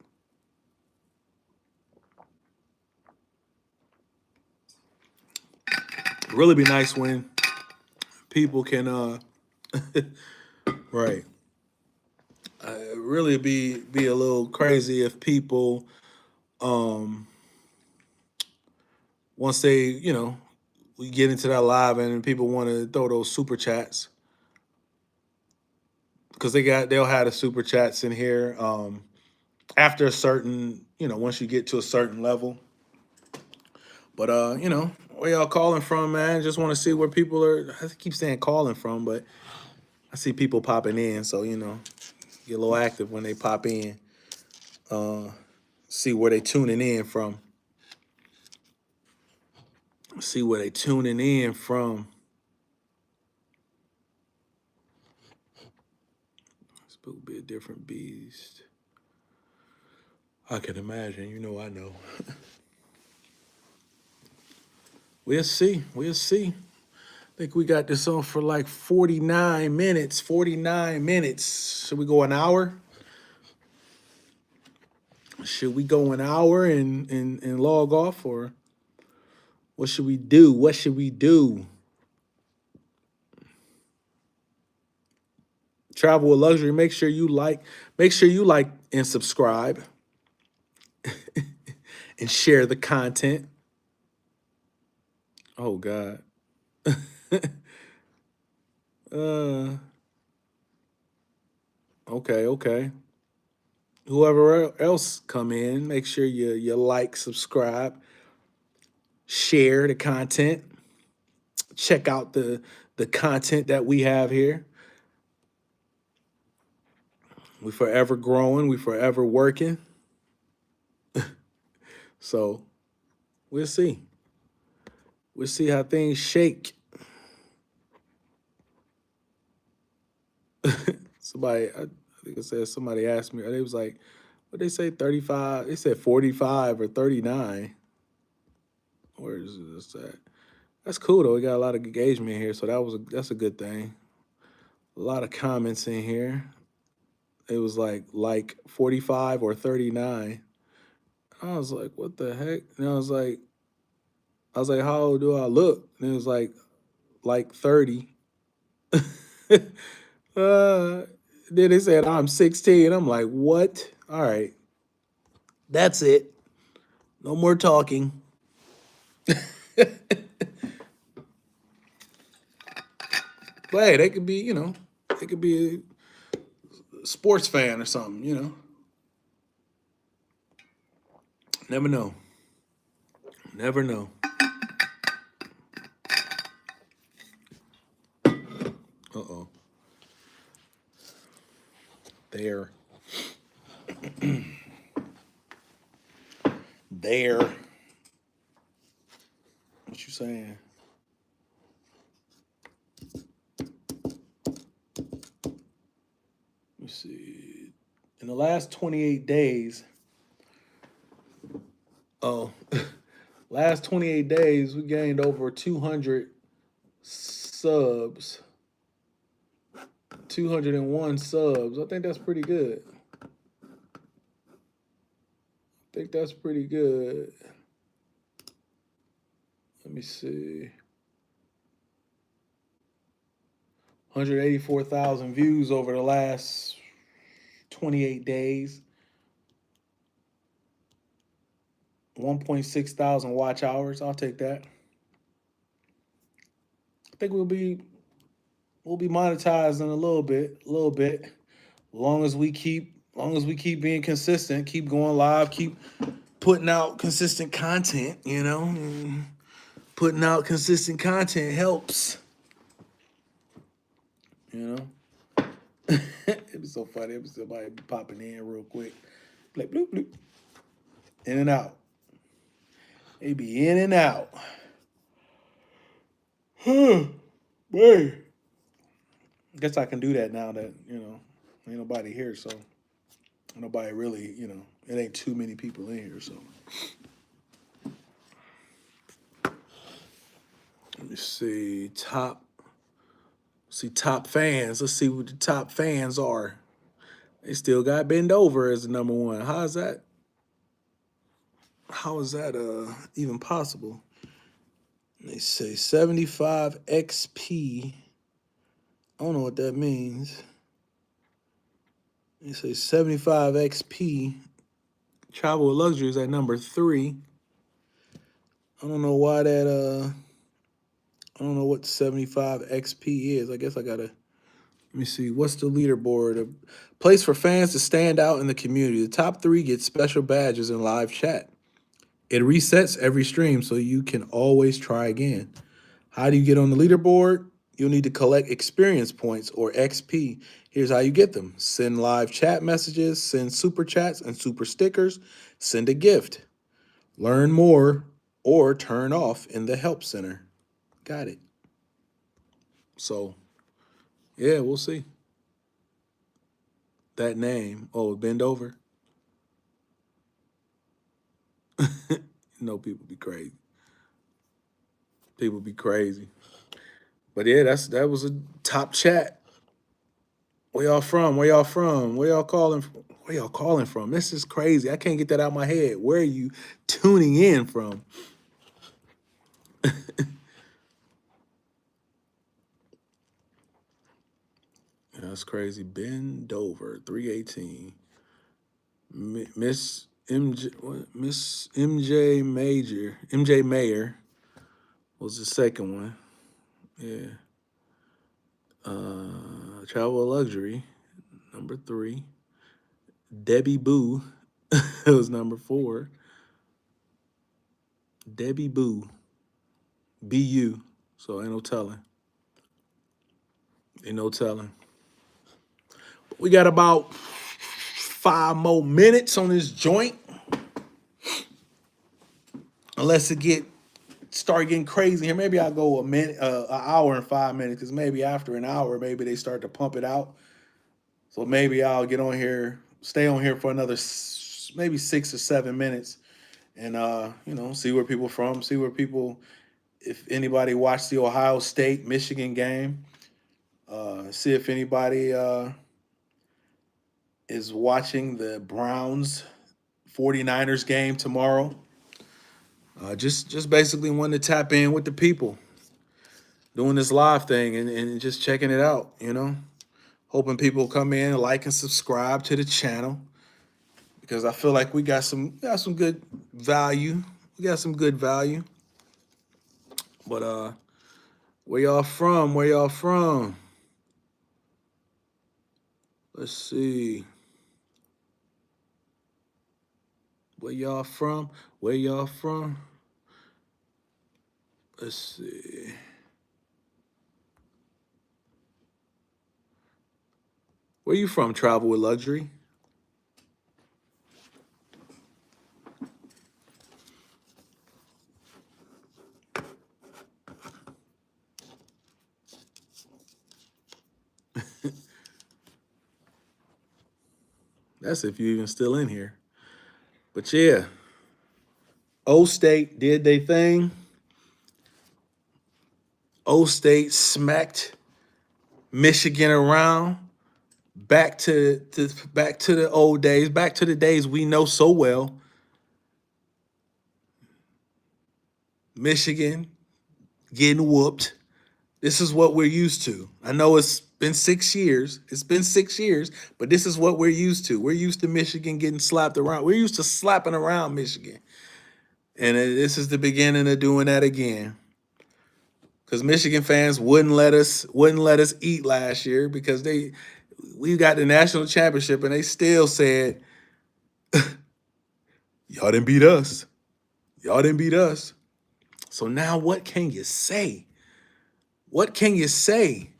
Really be nice when people can, right. Really be a little crazy if people, um, once they, we get into that live and people want to throw those super chats, because they'll have the super chats in here. After a certain, once you get to a certain level. But where y'all calling from, man? Just want to see where people are. I keep saying calling from, but I see people popping in, so get a little active when they pop in. Uh, see where they tuning in from. See where they tuning in from. This will be a different beast. I can imagine. I know. We'll see. We'll see. I think we got this on for like 49 minutes. 49 minutes. Should we go an hour? Should we go an hour and log off, or what should we do? What should we do? Travel with luxury. Make sure you like and subscribe and share the content. Oh God. uh okay, okay. Whoever else come in, make sure you like, subscribe, share the content. Check out the content that we have here. We forever growing, we forever working. So we'll see. We'll see how things shake. I think it said somebody asked me, they was like, what they say, 35? They said 45 or 39. Where is this at? That's cool though. We got a lot of engagement here, so that's a good thing. A lot of comments in here. It was like 45 or 39. I was like, what the heck? And I was like, how old do I look? And it was like 30. uh, then they said I'm 16. I'm like, what? All right, that's it. No more talking. But hey, they could be a sports fan or something. Never know. Never know. Uh-oh. There. There. What you saying? Let's see. In the last 28 days, oh, last 28 days, we gained over 200 subs. 201 subs. I think that's pretty good. I think that's pretty good. Let me see. 184,000 views over the last 28 days. 1.6 thousand watch hours. I'll take that. I think we'll be monetized in a little bit, long as we keep being consistent, keep going live, keep putting out consistent content, and putting out consistent content helps, you know. It'd be so funny if somebody be popping in real quick, like bloop bloop, in and out. They be in and out. Man. Guess I can do that now that ain't nobody here, so nobody really, it ain't too many people in here, so. Let me top fans. Let's see what the top fans are. They still got Bend Over as the number one. How is that even possible? They say 75 XP. I don't know what that means. They say 75 XP. Travel with Luxury is at number 3. I don't know why I don't know what 75 XP is. I guess I gotta, let me see. What's the leaderboard? A place for fans to stand out in the community. The top 3 get special badges in live chat. It resets every stream so you can always try again. How do you get on the leaderboard? You'll need to collect experience points or XP. Here's how you get them. Send live chat messages, send super chats and super stickers, send a gift. Learn more or turn off in the help center. Got it. So, yeah, we'll see. That name. Oh, Bend Over. People be crazy. People be crazy. But yeah, that was a top chat. Where y'all from? Where y'all from? Where y'all calling from? Where y'all calling from? This is crazy. I can't get that out of my head. Where are you tuning in from? That's crazy. Bend Over, 318. Miss MJ, what? Miss MJ Mayer was the second one. Yeah. Travel Luxury, number 3. Debbie Boo was number 4. Debbie Boo, BU. So ain't no telling. Ain't no telling. We got about 5 more minutes on this joint. Unless start getting crazy here. Maybe I'll go a minute, an hour and 5 minutes, because maybe after an hour, maybe they start to pump it out. So maybe I'll get on here, stay on here for another maybe 6 or 7 minutes, and see where people from, see where people, if anybody watched the Ohio State Michigan game, see if anybody is watching the Browns 49ers game tomorrow. Just basically wanted to tap in with the people doing this live thing and just checking it out, hoping people come in, like and subscribe to the channel because I feel like we got some good value. We got some good value. But where y'all from? Where y'all from? Let's see. Where y'all from? Where y'all from? Let's see. Where you from? Travel with luxury. That's if you even still in here. But yeah, O State did their thing. O State smacked Michigan around. Back to the old days, back to the days we know so well. Michigan getting whooped. This is what we're used to. I know it's been 6 years. It's been 6 years, but this is what we're used to. We're used to Michigan getting slapped around. We're used to slapping around Michigan. And this is the beginning of doing that again. Because Michigan fans wouldn't let us eat last year because we got the national championship and they still said, y'all didn't beat us. Y'all didn't beat us. So now what can you say? What can you say?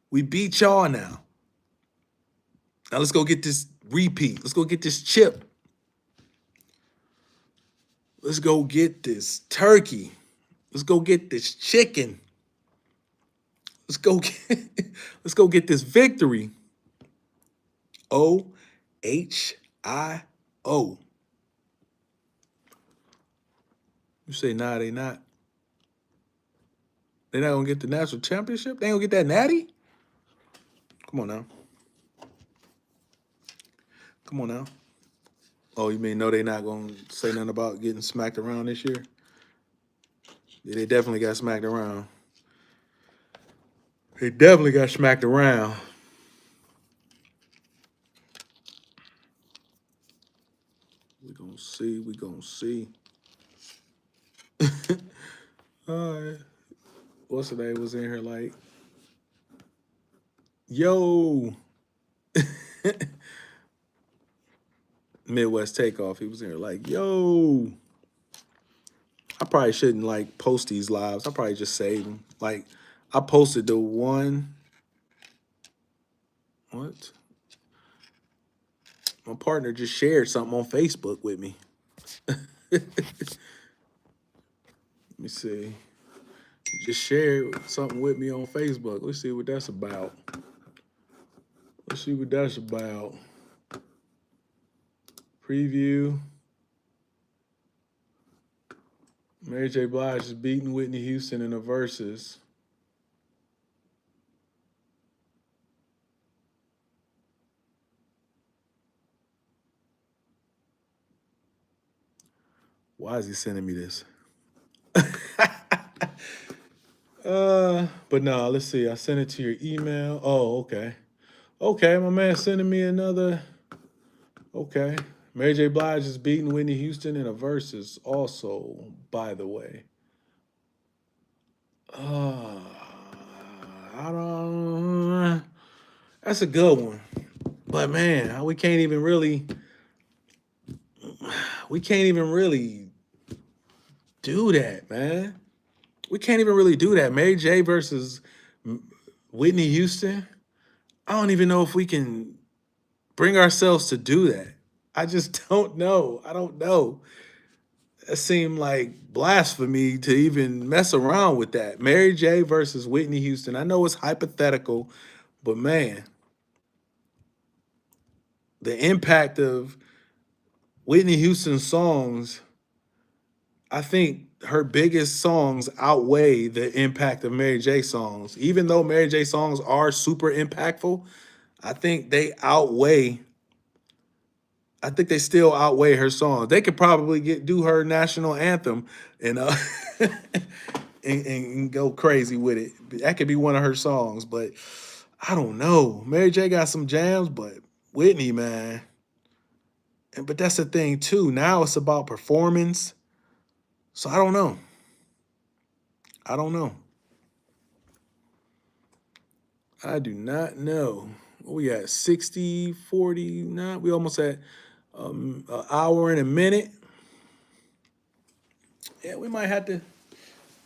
We beat y'all now. Now let's go get this repeat. Let's go get this chip. Let's go get this turkey. Let's go get this chicken. Let's go get, let's go get this victory. OHIO. You say nah, they not. They're not gonna get the national championship? They ain't gonna get that natty? Come on now. Come on now. Oh, you mean no, they not gonna say nothing about getting smacked around this year? Yeah, they definitely got smacked around. They definitely got smacked around. We gonna see. We gonna see. All right. What's the name was in here like, yo, Midwest Takeoff. He was in here like, yo. I probably shouldn't like post these lives. I probably just save them. Like, I posted the one. What? My partner just shared something on Facebook with me. Let me see. He just shared something with me on Facebook. Let's see what that's about. Let's see what that's about. Preview. Mary J. Blige is beating Whitney Houston in the verses. Why is he sending me this? But no, let's see. I sent it to your email. Oh, okay. Okay, my man sending me another. Okay. Mary J. Blige is beating Whitney Houston in a verses also, by the way. I don't. That's a good one, but man, we can't even really do that, man. We can't even really do that. Mary J. versus Whitney Houston. I don't even know if we can bring ourselves to do that. I just don't know. I don't know. It seemed like blasphemy to even mess around with that. Mary J. versus Whitney Houston. I know it's hypothetical, but man, the impact of Whitney Houston's songs, I think her biggest songs outweigh the impact of Mary J songs. Even though Mary J songs are super impactful, I think they outweigh I think they still outweigh her songs. They could probably do her national anthem and and go crazy with it. That could be one of her songs, but I don't know. Mary J got some jams, but Whitney, man. And but that's the thing too. Now it's about performance. So I don't know. I don't know. I do not know. What we at 60, 49. We almost at an hour and a minute. Yeah, we might have to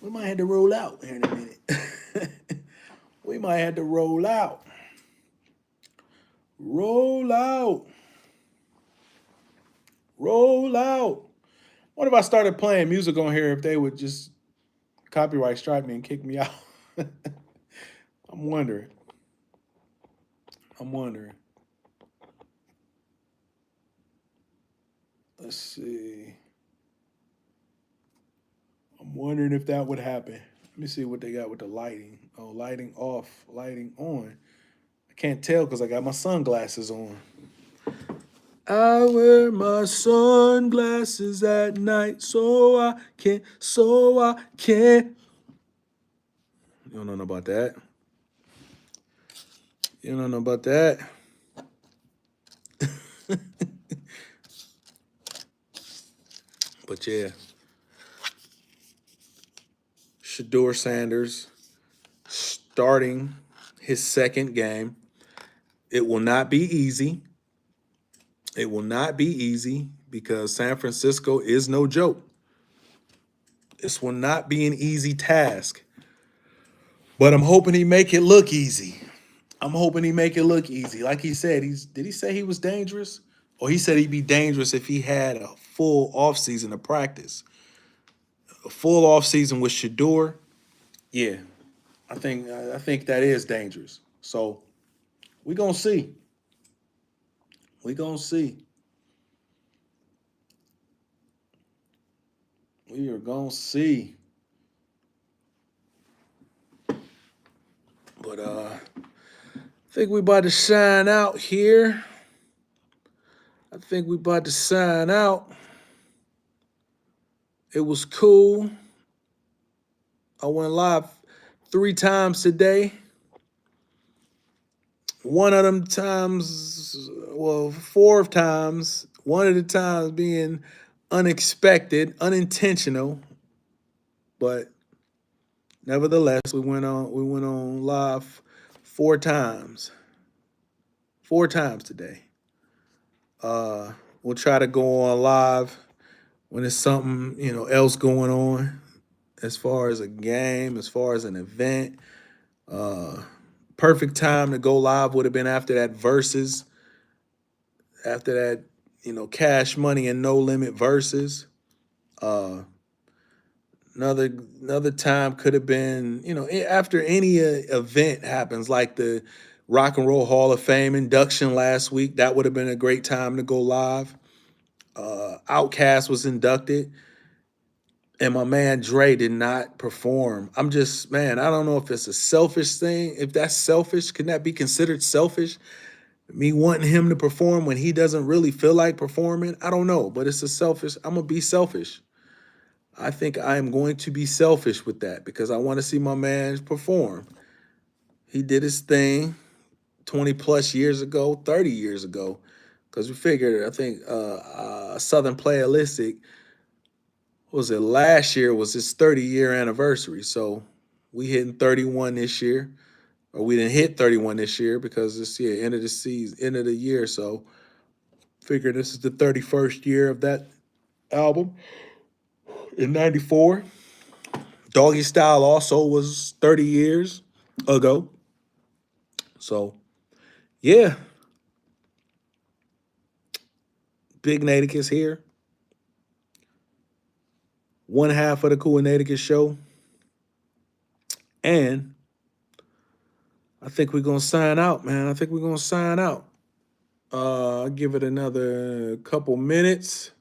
roll out here in a minute. We might have to roll out. Roll out. Roll out. What if I started playing music on here if they would just copyright strike me and kick me out? I'm wondering. I'm wondering. Let's see. I'm wondering if that would happen. Let me see what they got with the lighting. Oh, lighting off, lighting on. I can't tell because I got my sunglasses on. I wear my sunglasses at night so I can't. You don't know about that. You don't know about that. But yeah, Shador Sanders starting his second game. It will not be easy. It will not be easy because San Francisco is no joke. This will not be an easy task. But I'm hoping he make it look easy. I'm hoping he make it look easy. Like he said, did he say he was dangerous? Or he said he'd be dangerous if he had a full offseason of practice. A full offseason with Shador. Yeah, I think that is dangerous. So we gonna see. We gonna see. We are gonna see. But I think we about to sign out here. I think we about to sign out. It was cool. I went live 3 times today. One of them times, well, 4 times. One of the times being unexpected, unintentional, but nevertheless, we went on live 4 times. 4 times today. We'll try to go on live when there's something, else going on as far as a game, as far as an event. Uh Perfect time to go live would have been after that versus, after that, cash money and no limit versus. Uh another time could have been, after any event happens, like the Rock and Roll Hall of Fame induction last week. That would have been a great time to go live. Outcast was inducted, and my man Dre did not perform. I'm just, man, I don't know if it's a selfish thing. If that's selfish, can that be considered selfish? Me wanting him to perform when he doesn't really feel like performing? I don't know, but it's a selfish. I'm gonna be selfish. I think I am going to be selfish with that because I want to see my man perform. He did his thing 20 plus years ago, 30 years ago, because we figured, I think Southern Playalistic, what was it, last year was his 30-year anniversary. So we hitting 31 this year, or we didn't hit 31 this year because it's, yeah, end of the season, end of the year. So figure this is the 31st year of that album in 94. Doggy Style also was 30 years ago. So yeah, Big Naticus here. One half of the Cool Naticus show. And I think we're gonna sign out, man. I think we're gonna sign out. I'll give it another couple minutes,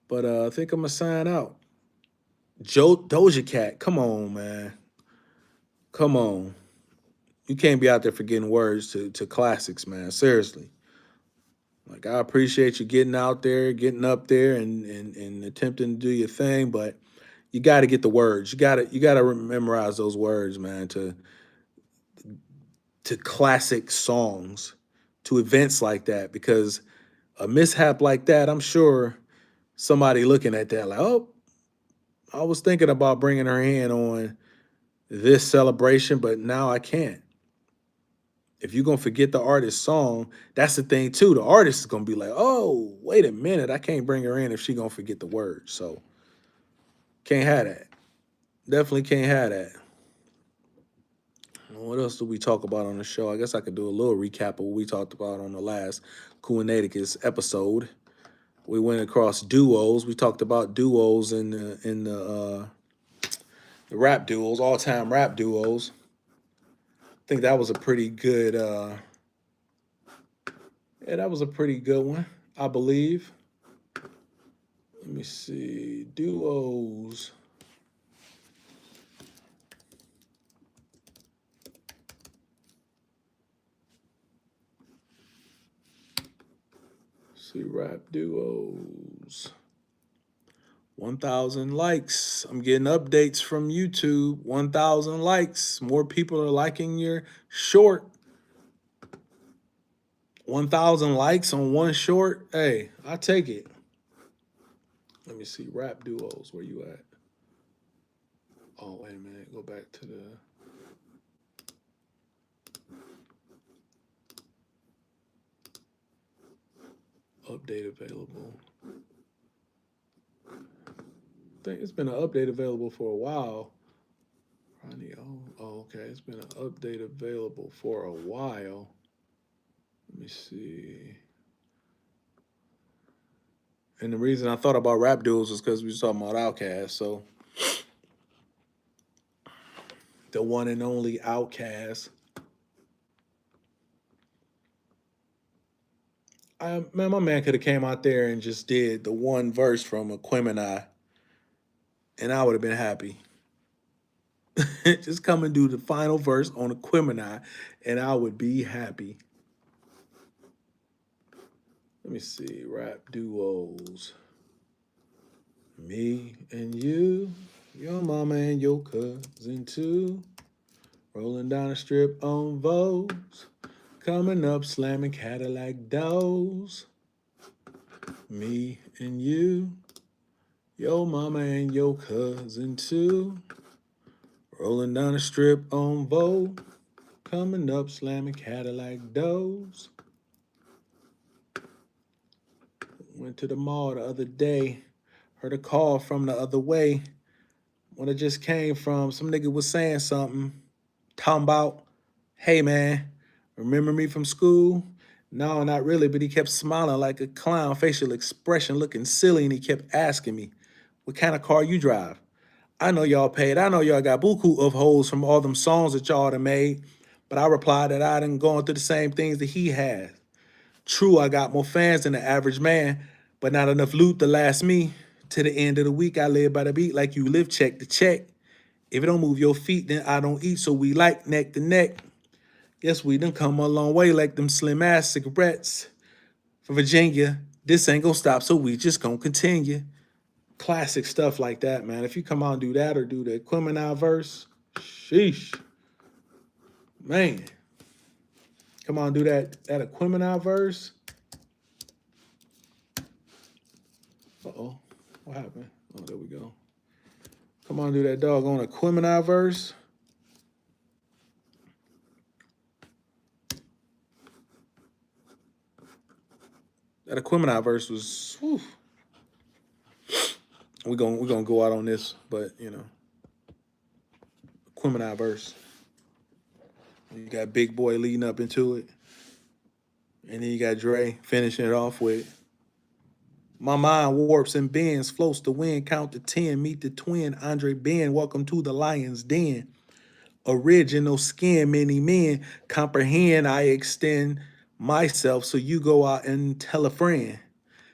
but I think I'm gonna sign out. Doja Cat, come on, man, come on. You can't be out there forgetting words to classics, man. Seriously. Like I appreciate you getting out there, getting up there, and attempting to do your thing, but you got to get the words. You got to memorize those words, man, to classic songs, to events like that, because a mishap like that, I'm sure somebody looking at that like, oh, I was thinking about bringing her in on this celebration, but now I can't. If you're gonna forget the artist's song, that's the thing too. The artist is gonna be like, "Oh, wait a minute, I can't bring her in if she gonna forget the words." So can't have that. Definitely can't have that. What else do we talk about on the show? I guess I could do a little recap of what we talked about on the last Cool Naticus episode. We went across duos. We talked about duos in the rap duos, all time rap duos. I think that was a pretty good. Yeah, that was a pretty good one, I believe. Let me see. Duos. See, rap duos. 1,000 likes. I'm getting updates from YouTube. 1,000 likes. More people are liking your short. 1,000 likes on one short. Hey, I take it. Let me see. Rap duos. Where you at? Oh, wait a minute. Go back to the. Update available. I think it's been an update available for a while. Ronnie, okay. It's been an update available for a while. Let me see. And the reason I thought about rap duels was because we were talking about Outkast. So the one and only Outkast. Man, my man could have came out there and just did the one verse from Aquemini, and I would have been happy. Just come and do the final verse on Aquemini, and I would be happy. Let me see. Rap duos. Me and you, your mama and your cousin too. Rolling down the strip on Vogues. Coming up, slamming Cadillac doors. Me and you, your mama and your cousin too. Rolling down the strip on Vogue. Coming up, slamming Cadillac doors. Went to the mall the other day. Heard a call from the other way. When it just came from, some nigga was saying something. Talking about, hey man, remember me from school? No, not really, but he kept smiling like a clown, facial expression looking silly, and he kept asking me, what kind of car you drive? I know y'all paid. I know y'all got buku of hoes from all them songs that y'all done made, but I replied that I done gone through the same things that he had. True, I got more fans than the average man, but not enough loot to last me. To the end of the week, I live by the beat like you live check to check. If it don't move your feet, then I don't eat, so we like neck to neck. Yes, we done come a long way like them slim ass cigarettes. From Virginia, this ain't gonna stop, so we just gonna continue. Classic stuff like that, man. If you come out and do that or do the Aquemini verse, sheesh. Man. Come on, do that Aquemini verse. Uh-oh. What happened? Oh, there we go. Come on, do that doggone Aquemini verse. That Aquemini verse was, whew. We're gonna go out on this, but you know, Aquemini verse. You got Big Boy leading up into it, and then you got Dre finishing it off with my mind warps and bends, floats the wind, count to 10, meet the twin, Andre Ben, welcome to the lion's den. Original skin, many men comprehend I extend myself, so you go out and tell a friend.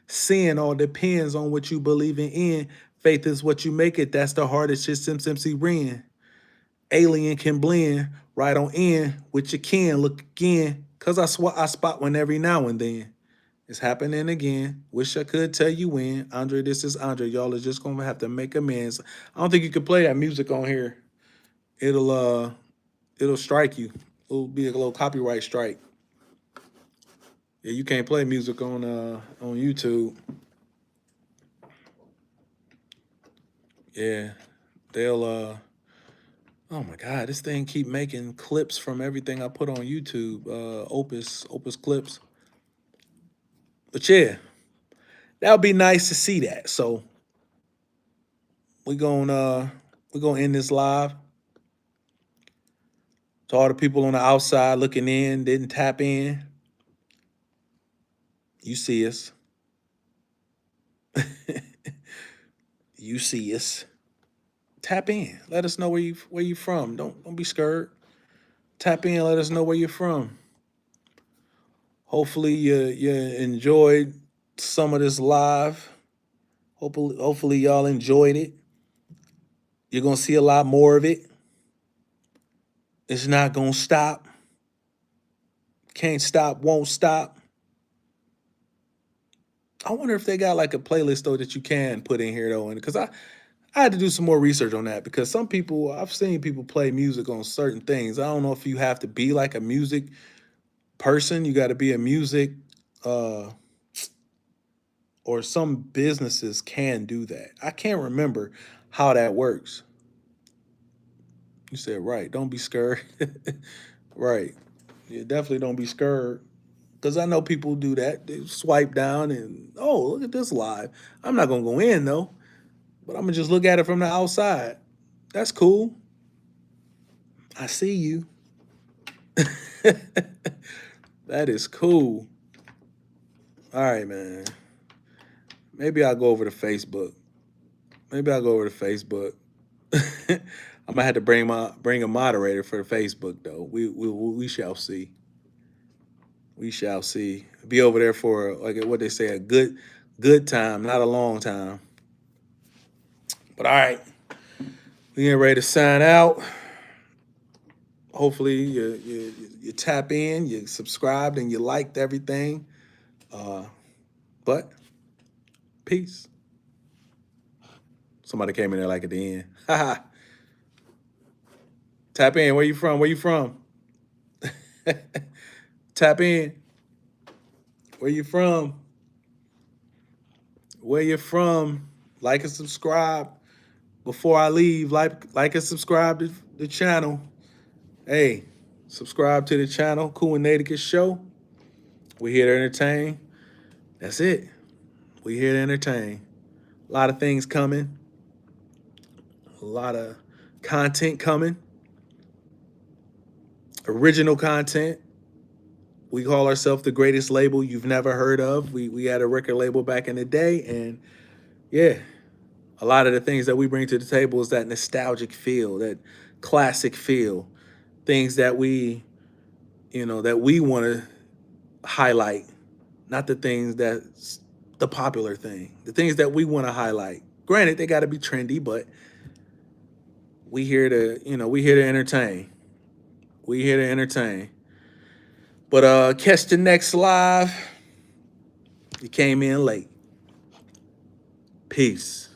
Sin all depends on what you believing in. Faith is what you make it. That's the hardest shit Sim Sim Ren. Alien can blend right on in with your kin. Look again, cause I spot one every now and then. It's happening again. Wish I could tell you when. Andre, this is Andre. Y'all are just gonna have to make amends. I don't think you can play that music on here. It'll strike you. It'll be a little copyright strike. Yeah, you can't play music on YouTube. Yeah. They'll oh my god, this thing keep making clips from everything I put on YouTube. Opus clips. But yeah, that would be nice to see that. So we're gonna end this live. To all the people on the outside looking in, didn't tap in. You see us. You see us. Tap in. Let us know where you from. Don't be scared. Tap in. Let us know where you're from. Hopefully you enjoyed some of this live. Hopefully y'all enjoyed it. You're gonna see a lot more of it. It's not gonna stop. Can't stop, won't stop. I wonder if they got like a playlist though that you can put in here though, and because I had to do some more research on that because some people I've seen people play music on certain things. I don't know if you have to be like a music person, you got to be a music, uh, or some businesses can do that. I can't remember how that works. You said right. Don't be scared. Right. Yeah, definitely don't be scared. Because I know people do that. They swipe down and, oh, look at this live. I'm not going to go in though, but I'm going to just look at it from the outside. That's cool. I see you. That is cool. All right, man. Maybe I'll go over to Facebook. Maybe I'll go over to Facebook. I'm gonna have to bring a moderator for the Facebook though. We shall see. We shall see. Be over there for like what they say, a good time, not a long time. But all right, we getting ready to sign out. Hopefully you tap in, you subscribed, and you liked everything. But peace. Somebody came in there like at the end. Haha. Tap in. Where you from? Where you from? Tap in. Where you from? Where you from? Like and subscribe. Before I leave, like and subscribe to the channel. Hey, subscribe to the channel. Cool and Naticus show. We're here to entertain. That's it. We're here to entertain. A lot of things coming. A lot of content coming. Original content. We call ourselves the greatest label you've never heard of. We had a record label back in the day, and yeah, a lot of the things that we bring to the table is that nostalgic feel, that classic feel, things that that we want to highlight, not the things that's the popular thing, the things that we want to highlight. Granted, they got to be trendy, but we here to entertain. We here to entertain. But catch the next live. You came in late. Peace.